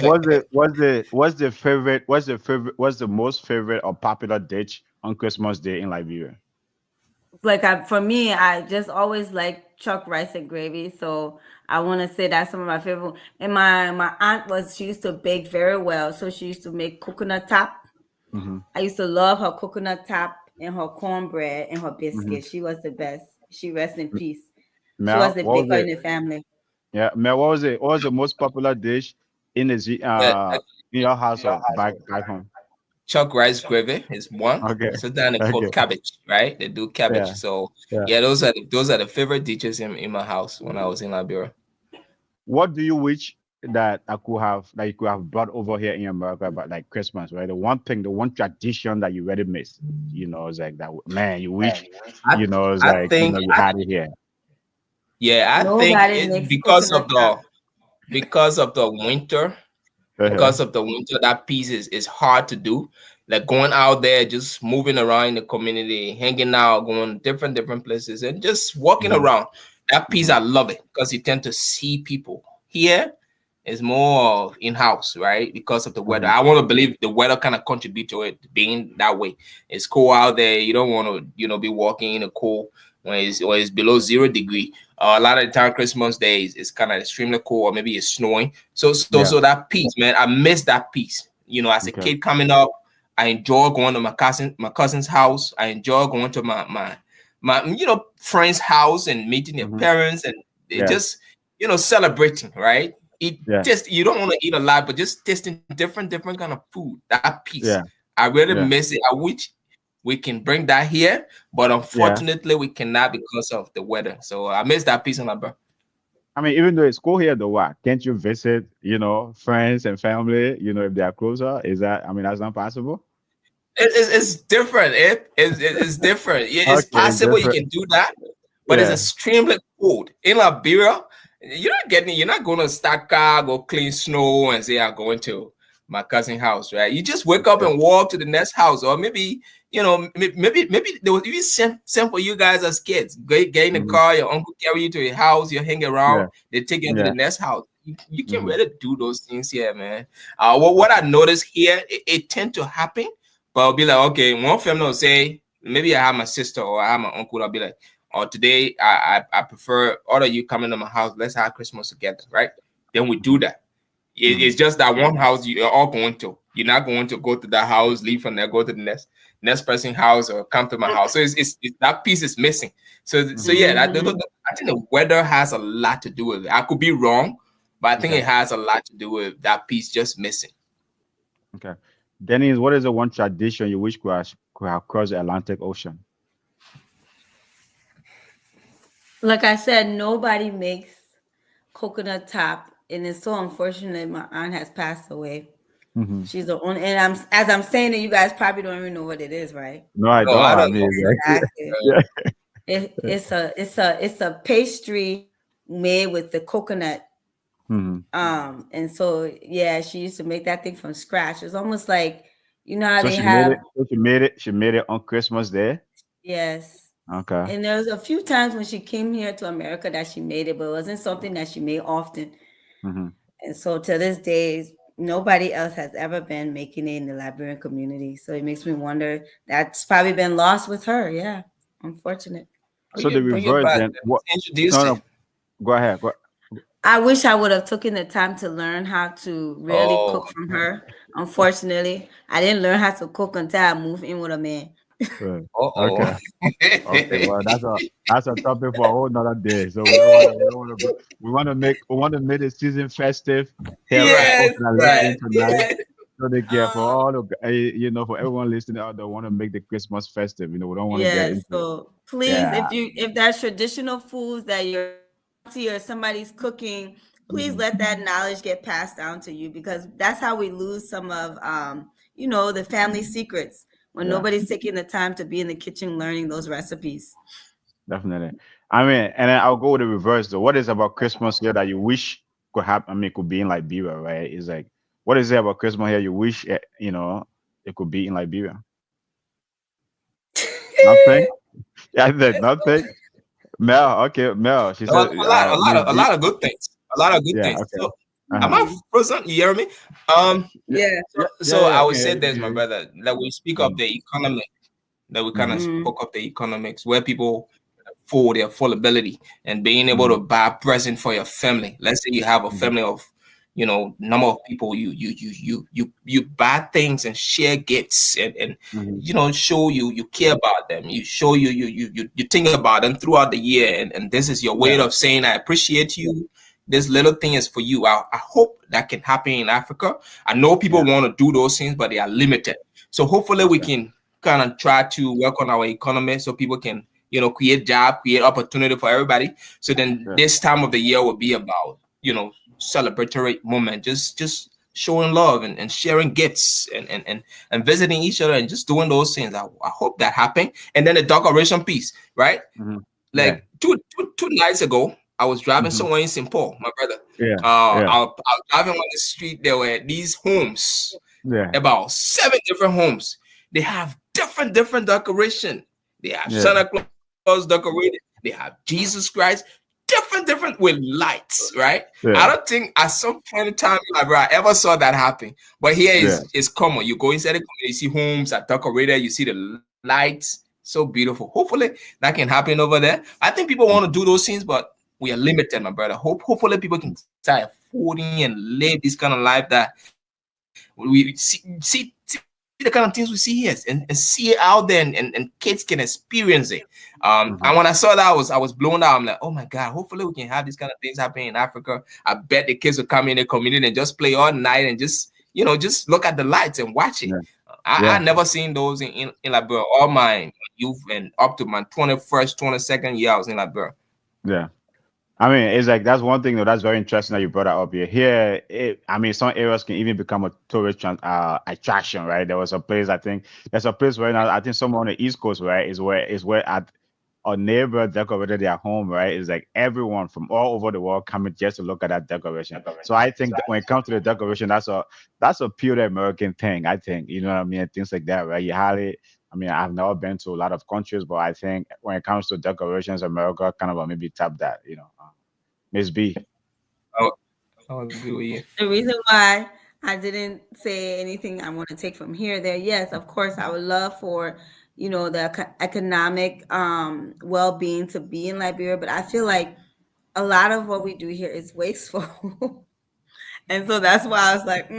What's the most favorite or popular dish on Christmas Day in Liberia? like for me, I just always like chuck rice and gravy. So I want to say that's some of my favorite. And my aunt was she used to bake very well, so she used to make coconut top. Mm-hmm. I used to love her coconut top and her cornbread and her Mm-hmm. biscuits. She was the best. She rests in peace. She was Mel, the what was baker in it? the family. Yeah, Mel, what was it? What was the most popular dish in the But in your house or back home? chuck rice gravy is one. Okay, So then they call okay, cabbage, right? They do cabbage. yeah, So yeah. yeah, those are the favorite dishes in my house when I was in Liberia. What do you wish that you could have brought over here in America about like Christmas, right? The one thing, the one tradition that you really miss, it's like that man, you wish, I it's I like, think you had it here. yeah, I think Nobody it makes coconut top. because of the winter, Uh-huh. that piece is hard to do. Like going out there, just moving around in the community, hanging out, going different places, and just walking Hmm. around. That piece, Hmm. I love it because you tend to see people. Here is more of in-house, right? Because of the weather. Hmm. I want to believe the weather kind of contribute to it being that way. It's cool out there. You don't want to, be walking in the cold when it's below 0 degree. A lot of the time, Christmas days it's kind of extremely cold, or maybe it's snowing. Yeah. So that piece, man, I miss that piece. As a Okay. kid coming up, I enjoy going to my cousin's house. I enjoy going to my friend's house and meeting their Hmm. parents, and they Yeah. just celebrating, right? It Yeah. just you don't want to eat a lot, but just tasting different kind of food. That piece, Yeah. I really Yeah. miss it. I wish we can bring that here, but Yeah. unfortunately we cannot because of the weather. So I miss that piece on my birthday. I mean, even though it's cool here, though, what can't you visit, friends and family, if they are closer? Is that, I mean, that's not possible? It's different. It's different. It's Okay, it's possible you different. can do that, but it's Yeah. extremely cold in Liberia. You're not going to start car, go clean snow, and say I'm going to my cousin's house, right? You just wake up Okay. and walk to the next house, or maybe maybe there was even sent for you guys as kids. Get in the Hmm. car, your uncle carry you to your house, you hang Yeah. around, they take you to the Yeah. next house. You can't Hmm. really do those things here, man. What I Okay. noticed here, it tend to happen, but I'll be like, okay, one family will say, maybe I have my sister or I have my uncle. I'll be like, oh, today I prefer all of you coming to my house. Let's have Christmas together, right? Then we do Hmm. that. Hmm. It's just that one house you're all going to. You're not going to go to that house, leave from there, go to the next person's house, or come to my house. So it's that piece is missing. So Hmm. yeah, Hmm. I think the weather has a lot to do with it. I could be wrong, but I think Okay. it has a lot to do with that piece just missing. Okay. Dennis, what is the one tradition you wish could have crossed the Atlantic Ocean? Like I said, nobody makes coconut top, and it's so unfortunate. My aunt has passed away. Hmm. She's the only, and as I'm saying it, you guys probably don't even know what it is, right? No, I No, don't. I I don't know. mean, like, Exactly. yeah. It's a pastry made with the coconut. Hmm. And so yeah, she used to make that thing from scratch. It's almost like how So they she made have. it. So she made it on Christmas Day. Yes. Okay. And there was a few times when she came here to America that she made it, but it wasn't something that she made often. Hmm. And so to this day, nobody else has ever been making it in the Liberian community. So it makes me wonder that's probably been lost with her. Yeah. Unfortunate. So the Bring it reverse back. then. What? Introduce No, it. no. Go ahead. Go. I wish I would have taken the time to learn how to really Oh, cook from her. Unfortunately, I didn't learn how to cook until I moved in with a man. Right. oh. Okay. Okay. Well, that's a topic for a whole nother day. So we don't want to go. We want to make the season festive here on Yes, Open and Let yes, In tonight. yes. So they get for all the for everyone listening out there want to make the Christmas festive. We don't want to get Yes. into it. So please, Yeah. if there's traditional foods that your auntie or somebody's cooking, please Mhm. let that knowledge get passed down to you because that's how we lose some of the family secrets when Yeah. nobody's taking the time to be in the kitchen learning those recipes. Definitely. I mean, and then I'll go with the reverse though. What is about Christmas here that you wish could happen? I mean, could be in Liberia, right? It's like, what is it about Christmas here you wish it could be in Liberia? Nothing. Yeah, I said nothing. Mel, okay, Mel. She A said, lot, a lot of, a maybe. lot of good things. A lot of good Yeah. things. Okay. So, am Uh-huh. I Mhm. frozen? You hear me? Um. Yeah. Yeah. Yeah. So, Yeah. so Yeah. I I would can hear say you. I can this, my hear you. brother. That we speak of Mhm. the economy. that we kind of Mhm. spoke of the economics, where people for their affordability and being able to Mhm. buy a present for your family. Let's say you have a Mhm. family of, number of people. You buy things and share gifts, and Mhm. show you care about them. You show you think about them throughout the year, and this is your way Yeah. of saying I appreciate you. This little thing is for you. I hope that can happen in Africa. I know people Yeah. want to do those things, but they are limited. So hopefully we Okay. can kind of try to work on our economy so people can create job, create opportunity for everybody. So then Yeah. this time of the year will be about, celebratory moment, just showing love and sharing gifts and visiting each other and just doing those things. I hope that happen. And then the decoration piece, right? Mhm. Yeah. Like two nights ago, I was driving Mhm. somewhere in St. Paul, my brother. Yeah. Yeah. I was driving on the street. There were these homes, Yeah. about 7 different homes. They have different decoration. They have Yeah. Santa Claus decorated. They have Jesus Christ, different with lights, right? I don't Yeah. think at some point in time, like, bro, I ever saw that happen. But here Yeah. is common. You go inside the community, you see homes are decorated, you see the lights, so beautiful. Hopefully that can happen over there. I think people want to do Mhm. those things, but we are limited, my brother. Hopefully people can start affording and live this kind of life that we see the kind of things we see here and see it out there and kids can experience it. And when I saw that, I was blown out. I'm like, oh my God, hopefully we can have these kind of things happen in Africa. I bet the kids will come in the community and just play all night and just look at the lights and watch it. Yeah. I Yeah. never seen those in Liberia all my youth and up to my 21st, 22nd year I was in Liberia. Yeah. I mean, it's like that's one thing though. That's very interesting that you brought that up here. Here, I mean, some areas can even become a tourist attraction, right? There was a place I think there's a place where now I think somewhere on the East Coast, right, is where at a neighbor decorated their home, right? It's like everyone from all over the world coming just to look at that decoration. So I think that when it comes to the decoration, that's a pure American thing. I think you know what I mean, things like that, right? You hardly. I mean, I've never been to a lot of countries, but I think when it comes to decorations, America kind of maybe tap that, you know. Miss B. Oh, I agree with you. The reason why I didn't say anything I want to take from here there, yes, of course, I would love for the economic well-being to be in Liberia, but I feel like a lot of what we do here is wasteful. And so that's why I was like,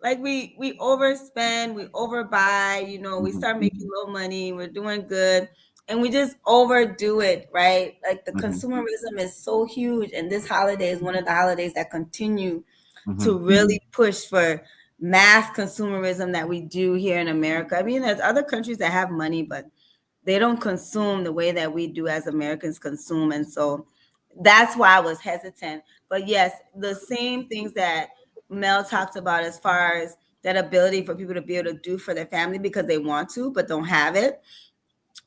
like we overspend, we overbuy, we Mhm. start making low money, we're doing good, and we just overdo it, right? Like the Mhm. consumerism is so huge, and this holiday is one of the holidays that continue to Mhm. really push for mass consumerism that we do here in America. I mean, there's other countries that have money, but they don't consume the way that we do as Americans consume. And so that's why I was hesitant. But yes, the same things that Mel talked about as far as that ability for people to be able to do for their family because they want to, but don't have it.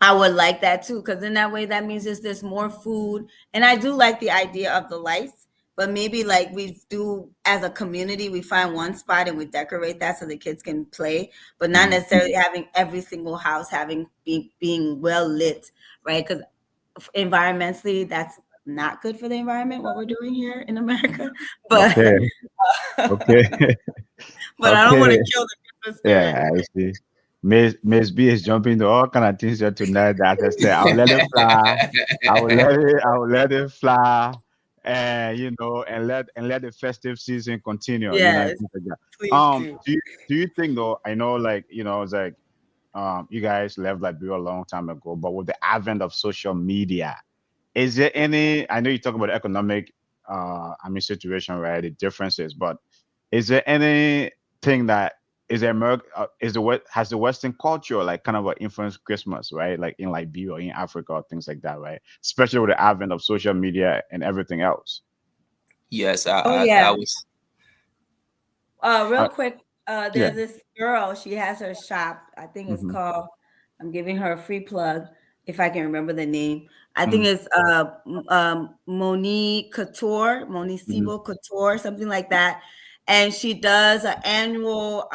I would like that too, because in that way, that means there's more food. And I do like the idea of the lights, but maybe like we do as a community, we find one spot and we decorate that so the kids can play, but not Mhm. necessarily having every single house being well lit, right? Because environmentally, that's not good for the environment what we're doing here in America. But Okay. Okay. but I don't want Okay. to kill the Christmas spirit. Yeah, I see. Miss B is jumping into all kind of things here tonight. That I said, I'll let it fly. I will let it fly, and and let the festive season continue. Yes, Things like that. please do. Do you think though? I know, like it's like you guys left Liberia a long time ago, but with the advent of social media, is there any? I know you talk about the economic, situation, right? The differences, but is there anything that is America is the what has the Western culture like kind of influenced Christmas, right? Like in Liberia or in Africa or things like that, right? Especially with the advent of social media and everything else. Yes, Oh I yeah. was. Real Uh, quick, yeah. there's this girl. She has her shop. I think it's Mm-hmm. called. I'm giving her a free plug if I can remember the name. I think Mm-hmm. it's Monique Couture, Monique Mm-hmm. Sibo Couture, something like that. And she does an annual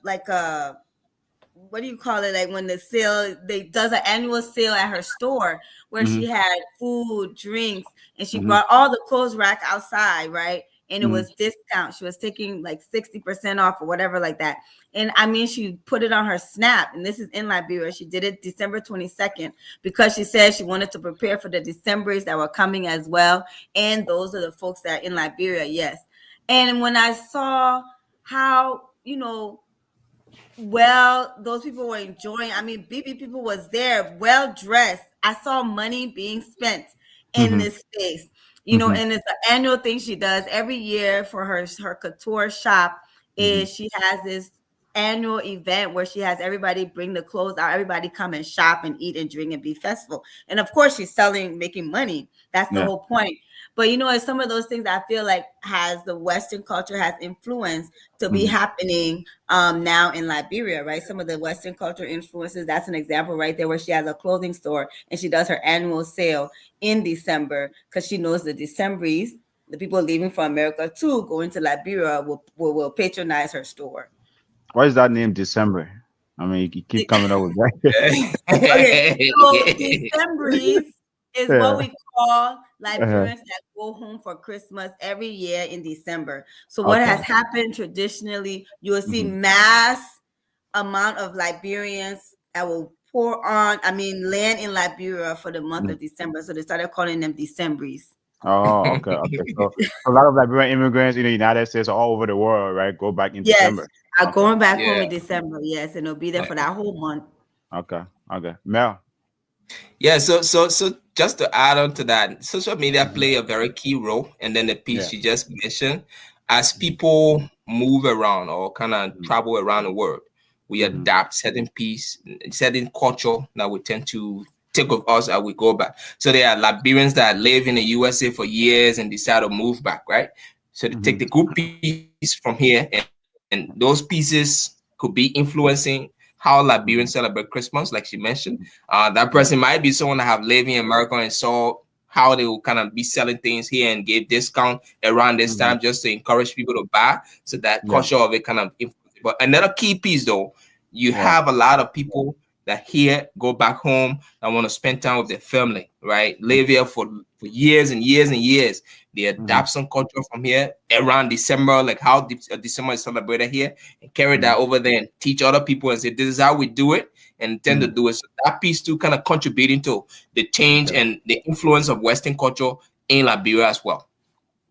like a what do you call it? Like when the sale they does an annual sale at her store where Mm-hmm. she had food, drinks, and she Mm-hmm. brought all the clothes rack outside, right? and it was discount. She was taking like 60% off or whatever like that. And I mean, she put it on her Snap, and this is in Liberia. She did it December 22nd because she said she wanted to prepare for the Decembers that were coming as well. And those are the folks that are in Liberia, yes. And when I saw how, well, those people were enjoying. I mean, BB people was there, well dressed. I saw money being spent in this space, and it's an annual thing she does every year for her couture shop. Is she has this annual event where she has everybody bring the clothes out, everybody come and shop and eat and drink and be festival. And of course, she's making money. That's the whole point. But it's some of those things I feel like has the Western culture has influenced to be happening now in Liberia, right? Some of the Western culture influences. That's an example right there where she has a clothing store and she does her annual sale in December because she knows the Decemberies, the people leaving for America too, going to Liberia will patronize her store. Why is that name December? I mean, you keep coming up with that. Okay, so Decemberies is what we call Uh-huh. Liberians that go home for Christmas every year in December. So what has happened traditionally, you will see mass amount of Liberians that will land in Liberia for the month of December. So they started calling them Decemberies. Oh, okay. So a lot of Liberian immigrants in the United States, all over the world, right, go back in Yes, December. are going back home Yeah. in December. Yes, and they'll be there for that whole month. Okay. Mel. Yeah, so just to add on to that, social media play a very key role, and then the piece you just mentioned, as people move around or kind of travel around the world, we adapt certain culture that we tend to take of us as we go back. So there are Liberians that live in the USA for years and decide to move back, right? So they take the good piece from here, and those pieces could be influencing how Liberians celebrate Christmas, like she mentioned. That person might be someone that have lived in America and saw how they will kind of be selling things here and give discount around this time just to encourage people to buy. So that culture of it kind of influences. But another key piece though, you have a lot of people that here go back home and want to spend time with their family, right? Live here for years and years and years. They adapt some culture from here around December, like how December is celebrated here, and carry that over there and teach other people and say, this is how we do it, and tend to do it. So that piece too kind of contributing to the change and the influence of Western culture in Liberia as well.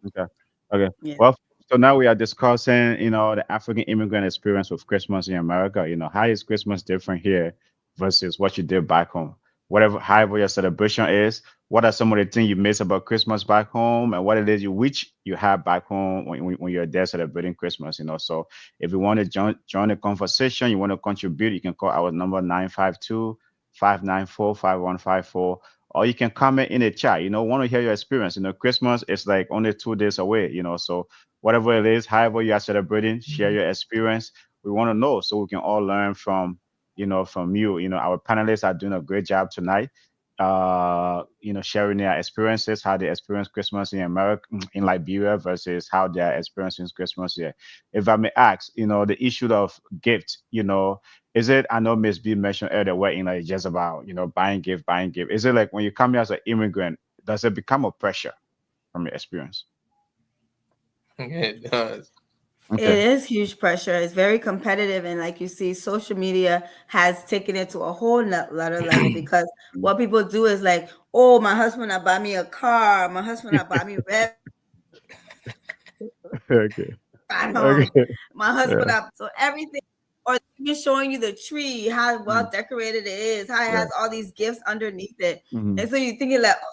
Okay. Yeah. Well, so now we are discussing, the African immigrant experience with Christmas in America. How is Christmas different here versus what you did back home? However your celebration is, what are some of the things you miss about Christmas back home, and what it is you wish you had back home when you're there celebrating Christmas? So if you want to join the conversation, you want to contribute, you can call our number 952-594-5154. Or you can comment in the chat. Want to hear your experience. Christmas is like only 2 days away. So whatever it is, however you are celebrating, share your experience. We want to know so we can all learn from from you. Our panelists are doing a great job tonight. Sharing their experiences, how they experience Christmas in America, in Liberia versus how they are experiencing Christmas here. If I may ask, the issue of gift, is it, I know Miss B mentioned earlier, where it's just about, buying gift. Is it like when you come here as an immigrant, does it become a pressure from your experience? It does. It is huge pressure. It's very competitive. And like you see, social media has taken it to a whole other level because what people do is like, oh, my husband, I buy me a car. My husband, I buy me red. Okay. My husband, so everything, or even showing you the tree, how well decorated it is, how it has all these gifts underneath it. And so you're thinking like, oh,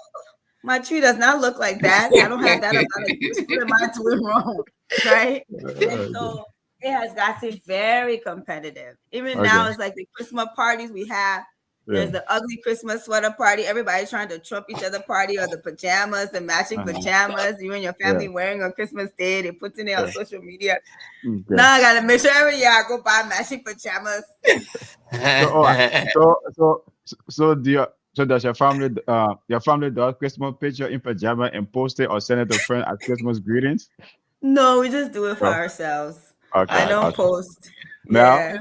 my tree does not look like that. I don't have that amount of gifts. What am I doing wrong? Right? And so it has gotten very competitive. Even now, it's like the Christmas parties we have. There's the ugly Christmas sweater party. Everybody's trying to trump each other party, or the pajamas, the matching pajamas. You and your family wearing on Christmas Day. They put it on social media. Now I gotta make sure every year I go buy matching pajamas. So does your family does Christmas picture in pajama and post it or send it to friends as Christmas greetings? No, we just do it for ourselves. Okay, I don't post. Mel,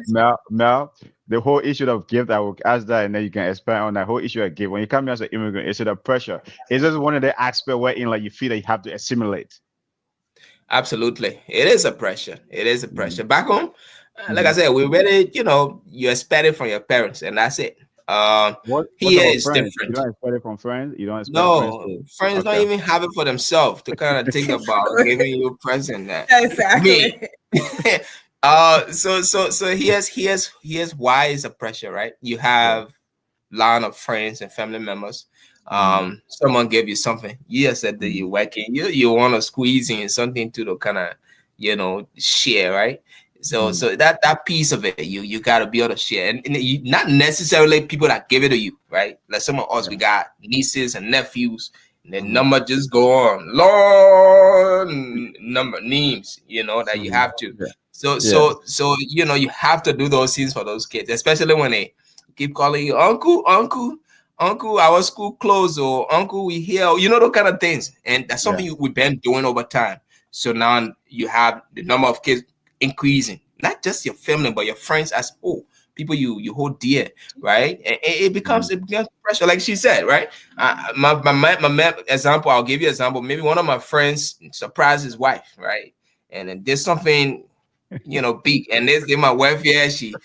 the whole issue of gift, I will ask that, and then you can expand on that whole issue of gift. When you come here as an immigrant, is it a pressure? Is this one of the aspects where you feel that you have to assimilate? Absolutely. It is a pressure. It is a Mm-hmm. pressure. Back home, like I Mm-hmm. said, we really, you expect it from your parents, and that's it. What Here about is friends? You different. don't expect it from friends. You don't expect friends No, to. friends don't Okay. even have it for themselves to kind of think about giving you a present. Me. Exactly. So here's why it's a pressure, right? You Yeah. have line of friends and family members. Mm-hmm. Someone gave you something. You said that Mm-hmm. you're working. You want to squeeze in something to the kind of share, right? So that piece of it, you got to be able to share, and not necessarily people that give it to you, right? Like some of us, Yeah. we got nieces and nephews, and the Mm-hmm. number just go on, long number names, that you Mm-hmm. have to. Yeah. So Yeah. so so you have to do those things for those kids, especially when they keep calling you uncle, uncle, uncle. Our school closed, or uncle, we here. Those kind of things, and that's Yeah. something we've been doing over time. So now you have the number of kids increasing, not just your family, but your friends as whole, people you hold dear, right? And Mm-hmm. it becomes pressure, like she said, right? My example, I'll give you an example. Maybe one of my friends surprised his wife, right? And then there's something big. And this day my wife here, she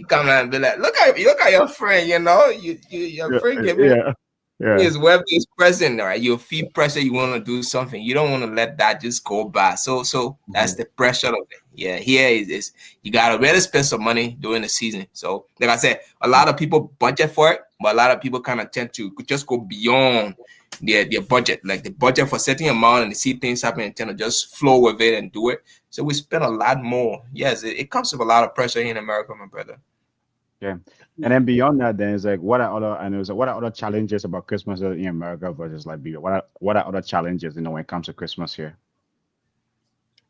come and be like, look at your friend, your Yeah. friend gave you Yeah. Yeah. his web is present, right? You feel pressure, you want to do something. You don't want to let that just go by. So that's Mm-hmm. the pressure of it. Yeah, here is you gotta really spend some money during the season. So like I said, a lot of people budget for it, but a lot of people kind of tend to just go beyond their budget, like the budget for certain amount, and they see things happen and tend to just flow with it and do it. So we spend a lot more. Yes, it comes with a lot of pressure here in America, my brother. Yeah. And then beyond that, then it's like what are other challenges about Christmas in America versus Liberia? What are other challenges, when it comes to Christmas here?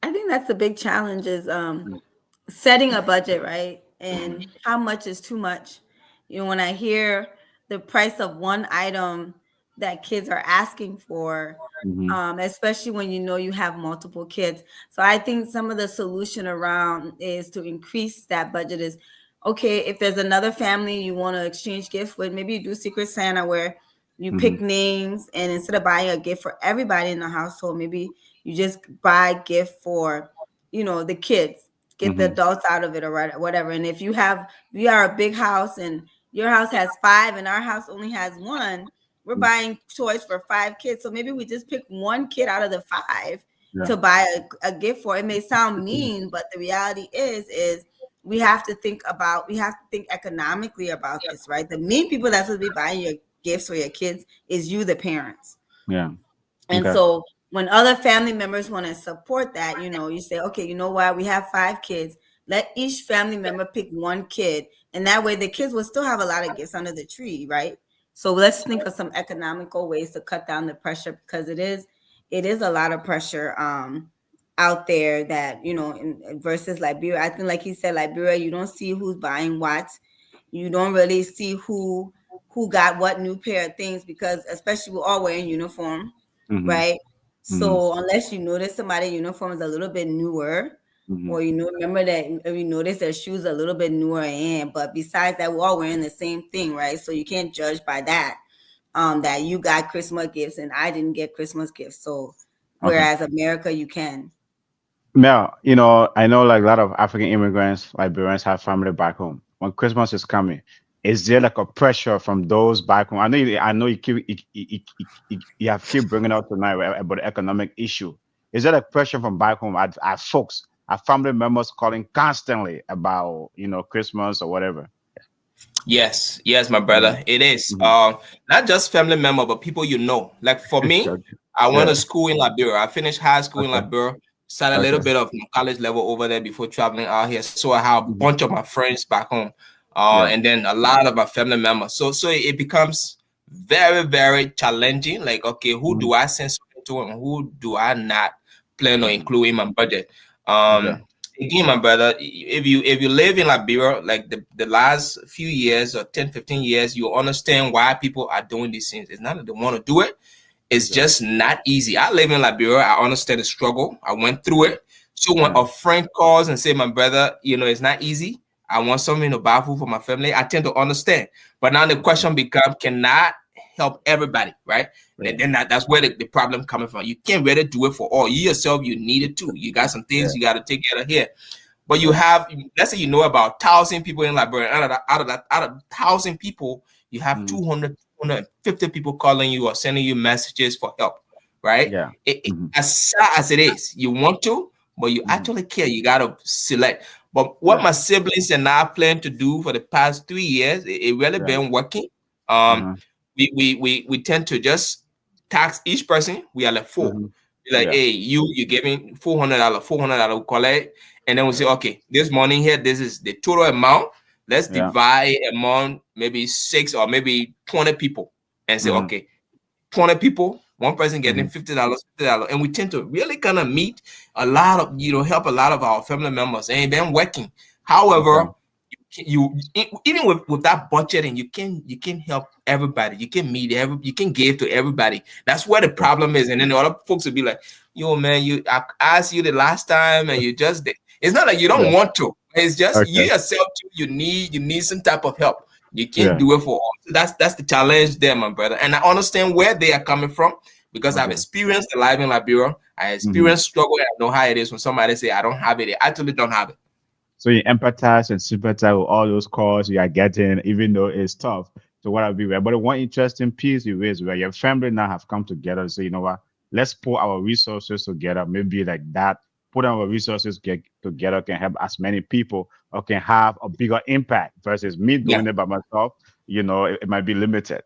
I think that's the big challenge is setting a budget, right? Mm-hmm. And how much is too much. When I hear the price of one item that kids are asking for, Mm-hmm. especially when you have multiple kids. So I think some of the solution around is to increase that budget is okay, if there's another family you want to exchange gifts with, maybe you do Secret Santa where you Mm-hmm. pick names, and instead of buying a gift for everybody in the household, maybe you just buy a gift for the kids, get the Mm-hmm. adults out of it or whatever. And if we are a big house and your house has five and our house only has one, we're buying toys for five kids. So maybe we just pick one kid out of the five Yeah. to buy a gift for. It may sound mean, but the reality is we have to think economically about this, right? The main people that's supposed to be buying your gifts for your kids is you, the parents. Yeah. And Okay. so when other family members want to support that, you say, okay, you know what? We have five kids. Let each family member pick one kid. And that way the kids will still have a lot of gifts under the tree, right? So let's think of some economical ways to cut down the pressure, because it is a lot of pressure out there that, versus Liberia. I think like he said, Liberia, you don't see who's buying what. You don't really see who got what new pair of things, because especially we're all wearing uniform, Mm-hmm. right? Mm-hmm. So unless you notice somebody's uniform is a little bit newer, Mm-hmm. or remember that if you notice their shoes a little bit newer but besides that, we're all wearing the same thing, right? So you can't judge by that, that you got Christmas gifts and I didn't get Christmas gifts. So Okay. whereas America, you can. Now, I know like a lot of African immigrants, Liberians have family back home. When Christmas is coming, is there like a pressure from those back home? I know you have keep bringing out tonight, right, about the economic issue. Is there a pressure from back home at folks, at family members calling constantly about, Christmas or whatever? Yes, my Mm-hmm. brother. It is. Mm-hmm. Not just family member, but people you know. Like for me, Okay. I went Yeah. to school in Liberia. I finished high school in Okay. Liberia, started a little Okay. bit of my college level over there before traveling out here. So I have a Mm-hmm. bunch of my friends back home. Yeah. And then a lot of my family members. So it becomes very, very challenging. Like, okay, who Mm-hmm. do I send something to and who do I not plan or Mm-hmm. include in my budget? Okay. Again, my brother, if you live in Liberia, like the last few years or 10, 15 years, you understand why people are doing these things. It's not that they want to do it. It's Okay. just not easy. I live in Liberia. I understand the struggle. I went through it. So when Yeah. a friend calls and say, my brother, it's not easy. I want something to buy food for my family. I tend to understand. But now the question becomes, can I help everybody, right? Yeah. And then that's where the problem coming from. You can't really do it for all. You yourself, you need it too. You got some things you got to take care of here. But you have, let's say you know about 1,000 people in Liberia. Out of 1,000 people, you have 200, 250 people calling you or sending you messages for help, right? Yeah. As sad as it is, you want to, but you actually care. You got to select. But what my siblings and I plan to do for the past 3 years, it really been working. We tend to just tax each person. We are like 4. Like, hey, you're giving $400, we collect, and then we say, okay, this money here, this is the total amount. Let's divide among maybe 6 or maybe 20 people, and say, okay, 20 people, one person getting $50, and we tend to really kind of meet a lot of, help a lot of our family members, and been working. However, you even with that budgeting, you can help everybody. You can meet you can give to everybody. That's where the problem is. And then the other folks will be like, yo, man, I asked you the last time and you just did. It's not like you don't want to. It's just you yourself too, you need some type of help. You can't do it for all. So that's the challenge there, my brother. And I understand where they are coming from because I've experienced the life in Liberia. I experienced struggle. I know how it is when somebody say I don't have it. I actually don't have it. So you empathize and sympathize with all those calls you are getting, even though it's tough. So what I'll be there. But the one interesting piece you is where your family now have come together and say, you know what, let's put our resources together. Maybe like that, put our resources together can help as many people or can have a bigger impact versus me doing it by myself. It might be limited.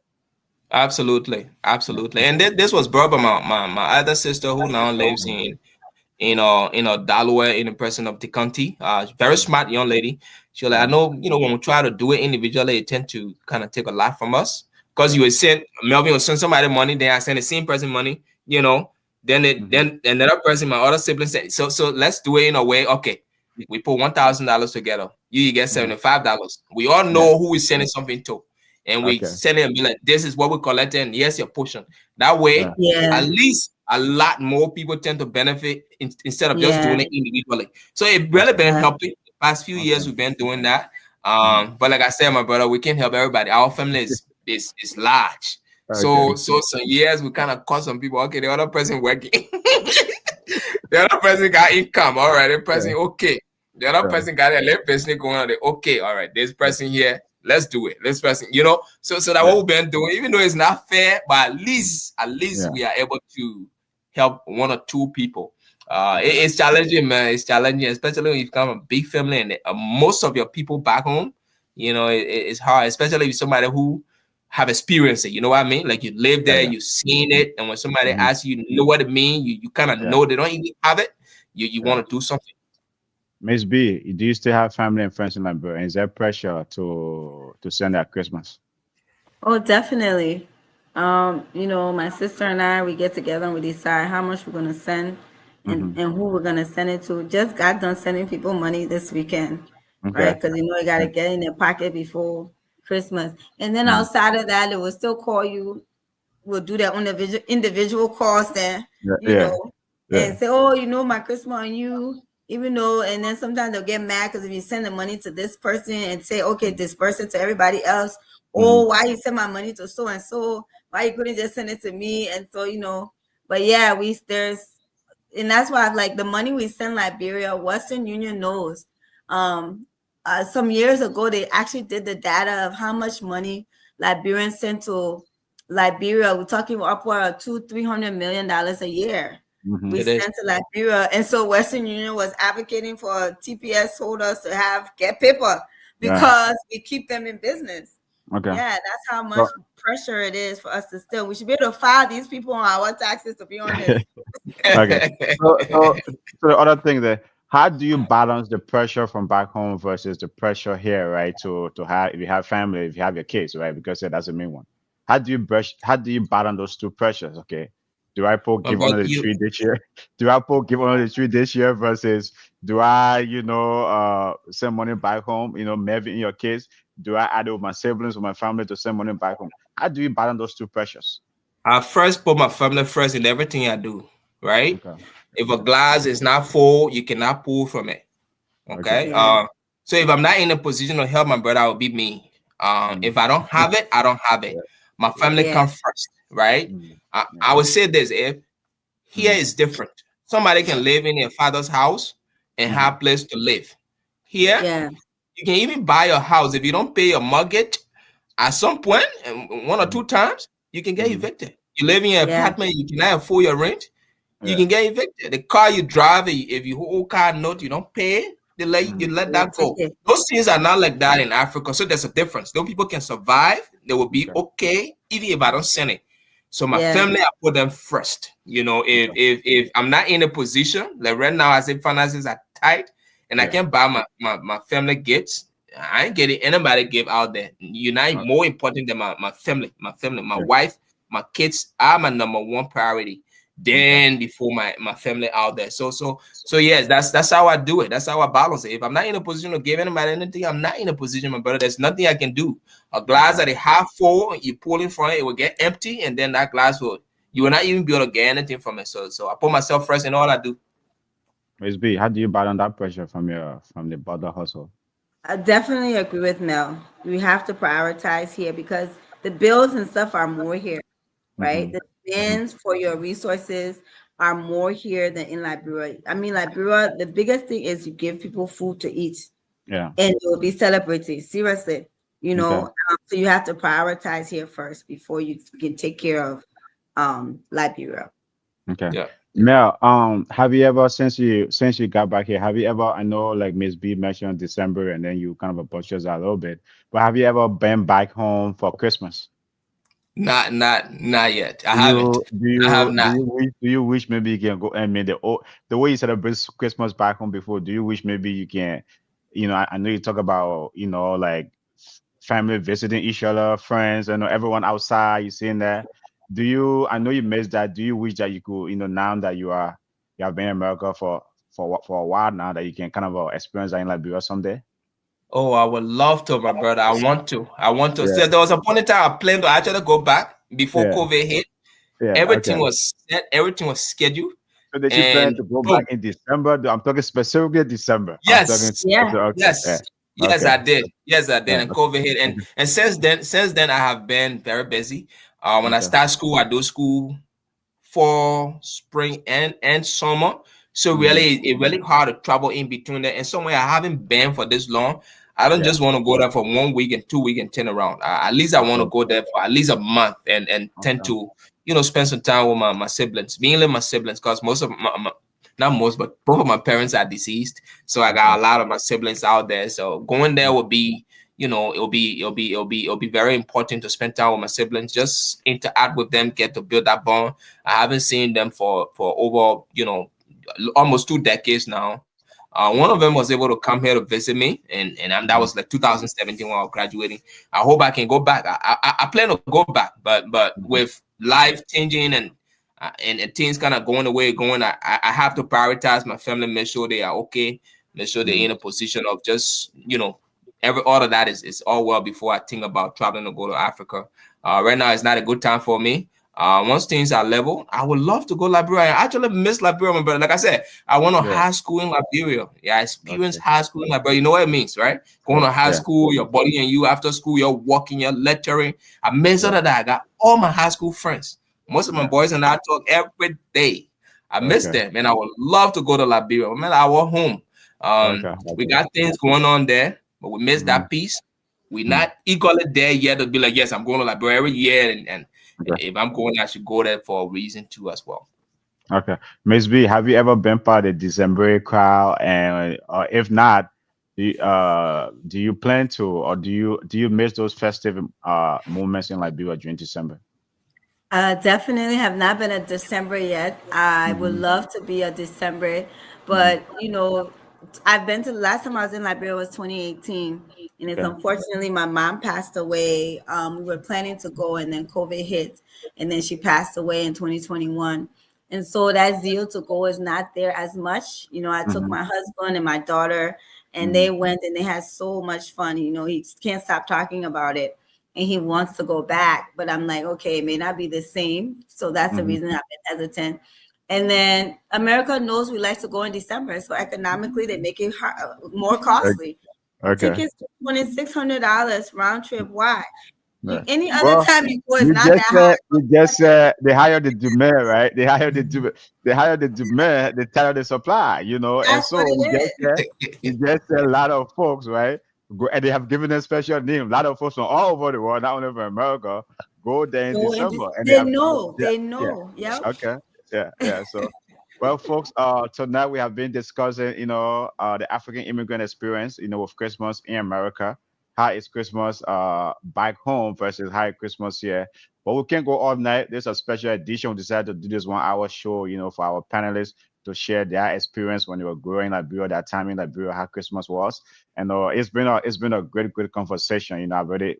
Absolutely. And this was brought by my other sister who now lives in Delaware, in the person of the county. Very smart young lady. She's like, I know, when we try to do it individually, it tend to kind of take a lot from us. Because you would send, Melvin will send somebody money, then I send the same person money, then another person, my other sibling said, so let's do it in a way. Okay, we put $1,000 together. You get $75. We all know who is sending something to. And we send it and be like, this is what we collected, and here's your portion. That way, at least a lot more people tend to benefit instead of just doing it individually. So it really been helping. The past few years we've been doing that. But like I said, my brother, we can't help everybody. Our family is large. So some years we kind of caught some people. Okay, the other person working, the other person got income. All right, the person okay. The other person got a little business going on. Okay, all right, this person here. Let's do it. This person, so that what we've been doing, even though it's not fair, but at least we are able to help 1 or 2 people. It's challenging, man. It's challenging, especially when you become a big family and most of your people back home, it's hard, especially with somebody who have experienced it. You know what I mean? Like you live there, you've seen it, and when somebody asks you, know what it means, you kind of know they don't even have it. You want to do something. Miss B, do you still have family and friends in Liberia? Is there pressure to send at Christmas? Oh, definitely. My sister and I, we get together and we decide how much we're going to send and who we're going to send it to. Just got done sending people money this weekend, right? Because, you got to get in their pocket before Christmas. And then outside of that, they will still call you. We'll do their own individual calls then, and say, oh, my Christmas on you. Even though, and then sometimes they'll get mad because if you send the money to this person and say, okay, disperse it to everybody else, why you send my money to so and so? Why you couldn't just send it to me? And so, but yeah, and that's why like the money we send Liberia, Western Union knows. Some years ago, they actually did the data of how much money Liberians sent to Liberia. We're talking upward of $200-300 million a year. We sent to Liberia, and so Western Union was advocating for TPS holders to get paper because we keep them in business. Okay. Yeah, that's how much pressure it is for us to still. We should be able to file these people on our taxes, to be honest. Okay. So the other thing there, how do you balance the pressure from back home versus the pressure here, right? To have, if you have family, if you have your kids, right? Because that's the main one. How do you balance those 2 pressures? Okay. Do I give under the tree this year? Do I give under the tree this year versus do I, send money back home? Maybe in your case, do I add with my siblings or my family to send money back home? How do you balance those 2 pressures? I first put my family first in everything I do, right? Okay. If a glass is not full, you cannot pour from it. Okay. So if I'm not in a position to help my brother, I will be me. If I don't have it, I don't have it. My family Yeah. come first, right? Mm. I, Yeah. I would say this: if here Mhm. is different, somebody can live in their father's house and Mhm. have place to live. Here, Yeah. you can even buy a house if you don't pay your mortgage. At some point, and one or Mhm. two times, you can get Mhm. evicted. You live in your Yeah. apartment, you cannot afford your rent, you Yeah. can get evicted. The car you drive, if you hold car note, you don't pay, you Mhm. let Yeah. that Take go. it. Those things are not like that in Africa. So there's a difference. Those people can survive, they will be Okay. okay, even if I don't send it. So my Yeah. family, I put them first. You know, if Okay. if I'm not in a position, like right now, I say finances are tight and I Yeah. can buy my family gifts. I ain't getting anybody gift out there. You're not Okay. more important than my Yeah. wife, my kids are my number one priority. Okay. Then before my family out there. So yes, that's how I do it. That's how I balance it. If I'm not in a position to give anybody anything, I'm not in a position, my brother. There's nothing I can do. A glass Okay. that is half full, you pull in front, it will get empty, and then that glass will you will not even be able to get anything from it. So I put myself first in all I do. Miss B, how do you balance that pressure from the border hustle? I definitely agree with Mel. We have to prioritize here because the bills and stuff are more here, right? Mm-hmm. The Mm-hmm. demands for your resources are more here than in Liberia. I mean, Liberia, the biggest thing is you give people food to eat Yeah. and it will be celebrated. Seriously, Okay. so you have to prioritize here first before you can take care of Liberia. Okay. Yeah. Mel, have you ever since you got back here, have you ever I know like Miss B mentioned December and then you kind of approached us a little bit, but have you ever been back home for Christmas? Not yet. I Do haven't. you do I have you do not. you wish do you wish maybe you can go? I mean the way you celebrate Christmas back home before. Do you wish maybe you can? I know you talk about like family visiting each other, friends, everyone outside. You seeing that? Do you? I know you missed that. Do you wish that you could? Now that you have been in America for a while now, that you can kind of experience that in Liberia someday. Oh, I would love to, my brother. I want to. I want to. Yeah. So there was a point in time I planned to actually go back before Yeah. COVID hit. Yeah. Everything Okay. was set, everything was scheduled, So did you plan and to go back boom. in December? I'm talking specifically December. I'm talking. Yes, Yeah. Okay. Yeah. yes, yes, Okay. I did. Yes, I did. Yeah. And COVID hit, and Okay. and since then, I have been very busy. When I Okay. start school, I do school fall, spring, and summer. So Hmm. really, it really hard to travel in between there. And somewhere I haven't been for this long. I don't Yeah. just want to go there for 1 week and 2 week and turn around. At least I want to Okay. go there for at least a month and tend Okay. to spend some time with my siblings, mainly my siblings, because most of not most, but both of my parents are deceased. So I Okay. got a lot of my siblings out there. So going there Mm. would be it'll be very important to spend time with my siblings, just interact with them, get to build that bond. I haven't seen them for over almost 2 decades now. One of them was able to come here to visit me, and that Mhm. was like 2017 when I was graduating. I hope I can go back. I plan to go back, but Mhm. with life changing and things kind of going the way it's going, I have to prioritize my family, make sure they are okay, make sure they're Mhm. in a position of just every all of that is all well before I think about traveling to go to Africa. Right now, it's not a good time for me. Once things are level, I would love to go Liberia. I actually miss Liberia, but like I said, I went to Yeah. high school in Liberia. Yeah, I experienced Okay. high school in Liberia. You know what it means, right? Going Yeah. to high Yeah. school, your buddy and you after school, you're walking, you're lecturing. I miss all Yeah. of that. I got all my high school friends. Most of my Yeah. boys and I talk every day. I miss Okay. them, and I would love to go to Liberia. Man, our home. Okay. We Okay. got things going on there, but we miss Mhm. that piece. We're Mm. not equally there yet to be like, yes, I'm going to Liberia every year, and Okay. if I'm going, I should go there for a reason too as well. Okay. Miss B, have you ever been part of the December crowd? And if not, do you plan to, or do you miss those festive moments in Liberia during December? Definitely have not been a December yet. I would Hmm. love to be a December, Hmm. but I've been to the last time I was in Liberia was 2018, and it's Okay. unfortunately my mom passed away. We were planning to go, and then COVID hit, and then she passed away in 2021. And so that zeal to go is not there as much. I took Hmm. my husband and my daughter, and Hmm. they went and they had so much fun. He can't stop talking about it and he wants to go back, but I'm like, okay, it may not be the same. So that's the Hmm. reason I've been hesitant. And then America knows we like to go in December. So economically, they make it more costly. Okay. Tickets $2,600 round trip. Why? Any other Well, time you go, it's not that hot. you just said they hired the demand, right? They hired the demand, they tell the supply, and That's so what it is. you just said a lot of folks, right? Go, and they have given them special name. A lot of folks from all over the world, not only from America, go there in Go and December, and they yeah, yeah, know. Yep. okay, yeah. So, well, folks, tonight we have been discussing, the African immigrant experience, with Christmas in America. How is Christmas back home versus how is Christmas here? But we can't go all night. There's a special edition. We decided to do this 1 hour show, for our panelists to share their experience when they were growing in Liberia, that time in Liberia, how Christmas was. And it's been a great conversation.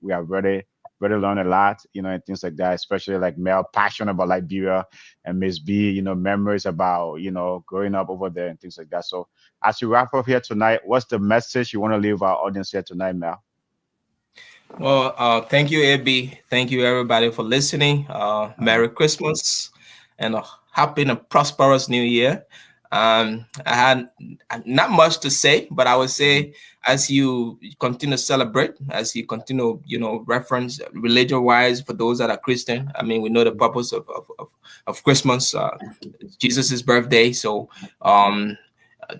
We have really learned a lot, and things like that, especially like Mel passionate about Liberia and Miss B, memories about, growing up over there and things like that. So as we wrap up here tonight, what's the message you want to leave our audience here tonight, Mel? Well, thank you, AB. Thank you, everybody, for listening. Merry Christmas and a happy and prosperous New Year. I had not much to say, but I would say as you continue to celebrate, as you continue, reference religion-wise for those that are Christian. I mean, we know the purpose of Christmas, Jesus' birthday. So,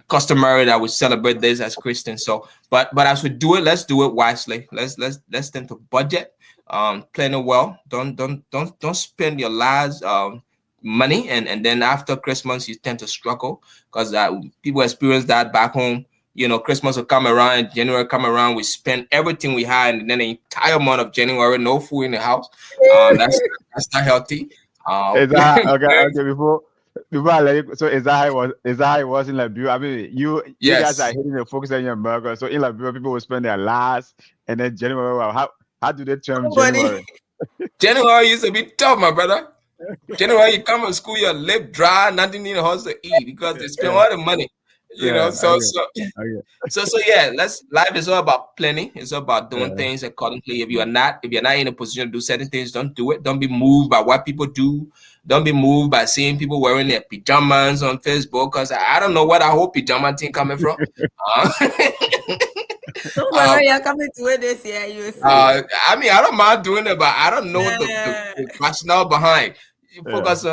customary that we celebrate this as Christians. So, but as we do it, let's do it wisely. Let's tend to budget, plan it well. Don't spend your last money and then after Christmas you tend to struggle because people experience that back home. Christmas will come around and January come around, we spend everything we had, and then the entire month of January, no food in the house. That's not healthy. Is that okay? Before I let you, so is that how it was? Is that how it was in Liberia? I mean, you guys are hitting the focus on your America. So in Liberia, people will spend their last, and then January. Wow, how do they term January? January used to be tough, my brother. January, you come to school, your lip dry, nothing in the house to eat because they spend all the money. So yeah, life is all about planning. It's all about doing things accordingly. If you're not in a position to do certain things, don't do it. Don't be moved by what people do. Don't be moved by seeing people wearing their pajamas on Facebook, because I don't know where that whole pajama thing coming from. Don't worry, you're coming to it this year. You see. I mean, I don't mind doing it, but I don't know the rationale behind. Focus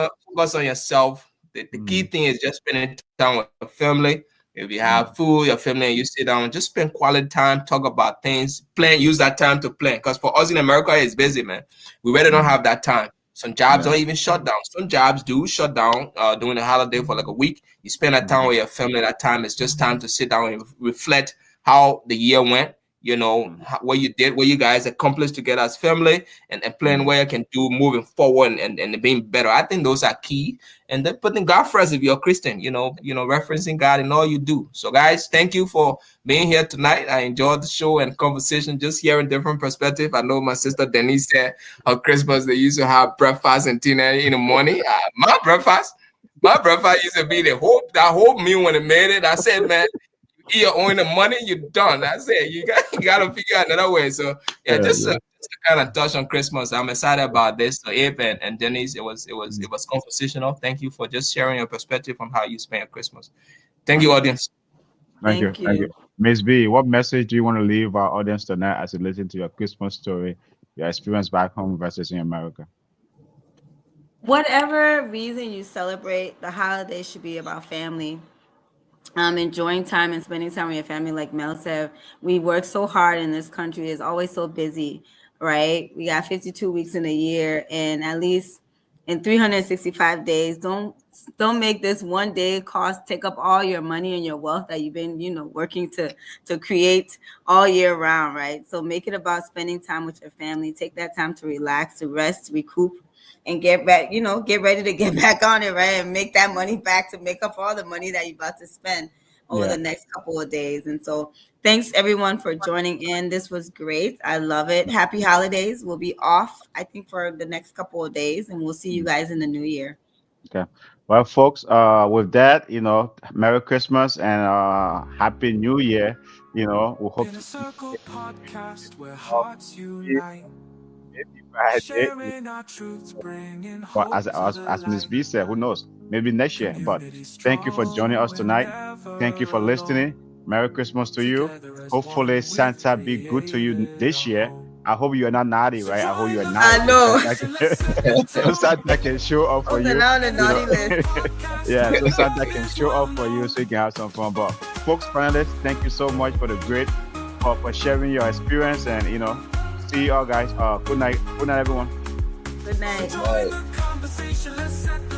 on yourself. The key thing is just spending time with your family. If you have food, your family, and you sit down, just spend quality time, talk about things, plan, use that time to plan. Because for us in America, it's busy, man. We really don't have that time. Some jobs don't even shut down. Some jobs do shut down during the holiday for like a week. You spend that time with your family. That time is just time to sit down and reflect how the year went, what you did, what you guys accomplished together as family, and plan what you can do moving forward and being better. I think those are key. And then putting God first if you're a Christian, referencing God in all you do. So guys, thank you for being here tonight. I enjoyed the show and conversation, just hearing different perspective. I know my sister Denise said on Christmas they used to have breakfast and dinner in the morning. My breakfast used to be that whole meal when it made it. I said, man, you own the money, you're done. That's it. You got to figure out another way. So just to kind of touch on Christmas, I'm excited about this. So Abe and Denise, it was conversational. Thank you for just sharing your perspective on how you spend your Christmas. Thank you, audience. Thank you. Miss B, what message do you want to leave our audience tonight as you listen to your Christmas story, your experience back home versus in America? Whatever reason you celebrate, the holidays should be about family. Enjoying time and spending time with your family. Like Mel said, we work so hard in this country. It's always so busy, right? We got 52 weeks in a year, and at least in 365 days, don't make this one day cost take up all your money and your wealth that you've been, working to create all year round, right? So make it about spending time with your family. Take that time to relax, to rest, to recoup, and get back, get ready to get back on it, right? And make that money back to make up all the money that you're about to spend over the next couple of days. And so thanks everyone for joining in. This was great. I love it. Happy holidays. We'll be off, I think, for the next couple of days, and we'll see you guys in the new year. Okay. Well, folks, with that, Merry Christmas and Happy New Year. We hope In a circle podcast where hearts unite. Friday. Sharing our truths, bringing Well, hope as Ms. B said, who knows? Maybe next year. But thank you for joining us tonight. Thank you for listening. Merry Christmas to you. Hopefully Santa be good to you this year. I hope you are not naughty, right? I hope you are not. I know. So Santa can show up for you. Now on the you know. naughty list. Yeah, so Santa can show up for you so you can have some fun. But folks, panelists, thank you so much for the great for sharing your experience, and see you all guys. Good night everyone. Good night. Right. Conversation, let's set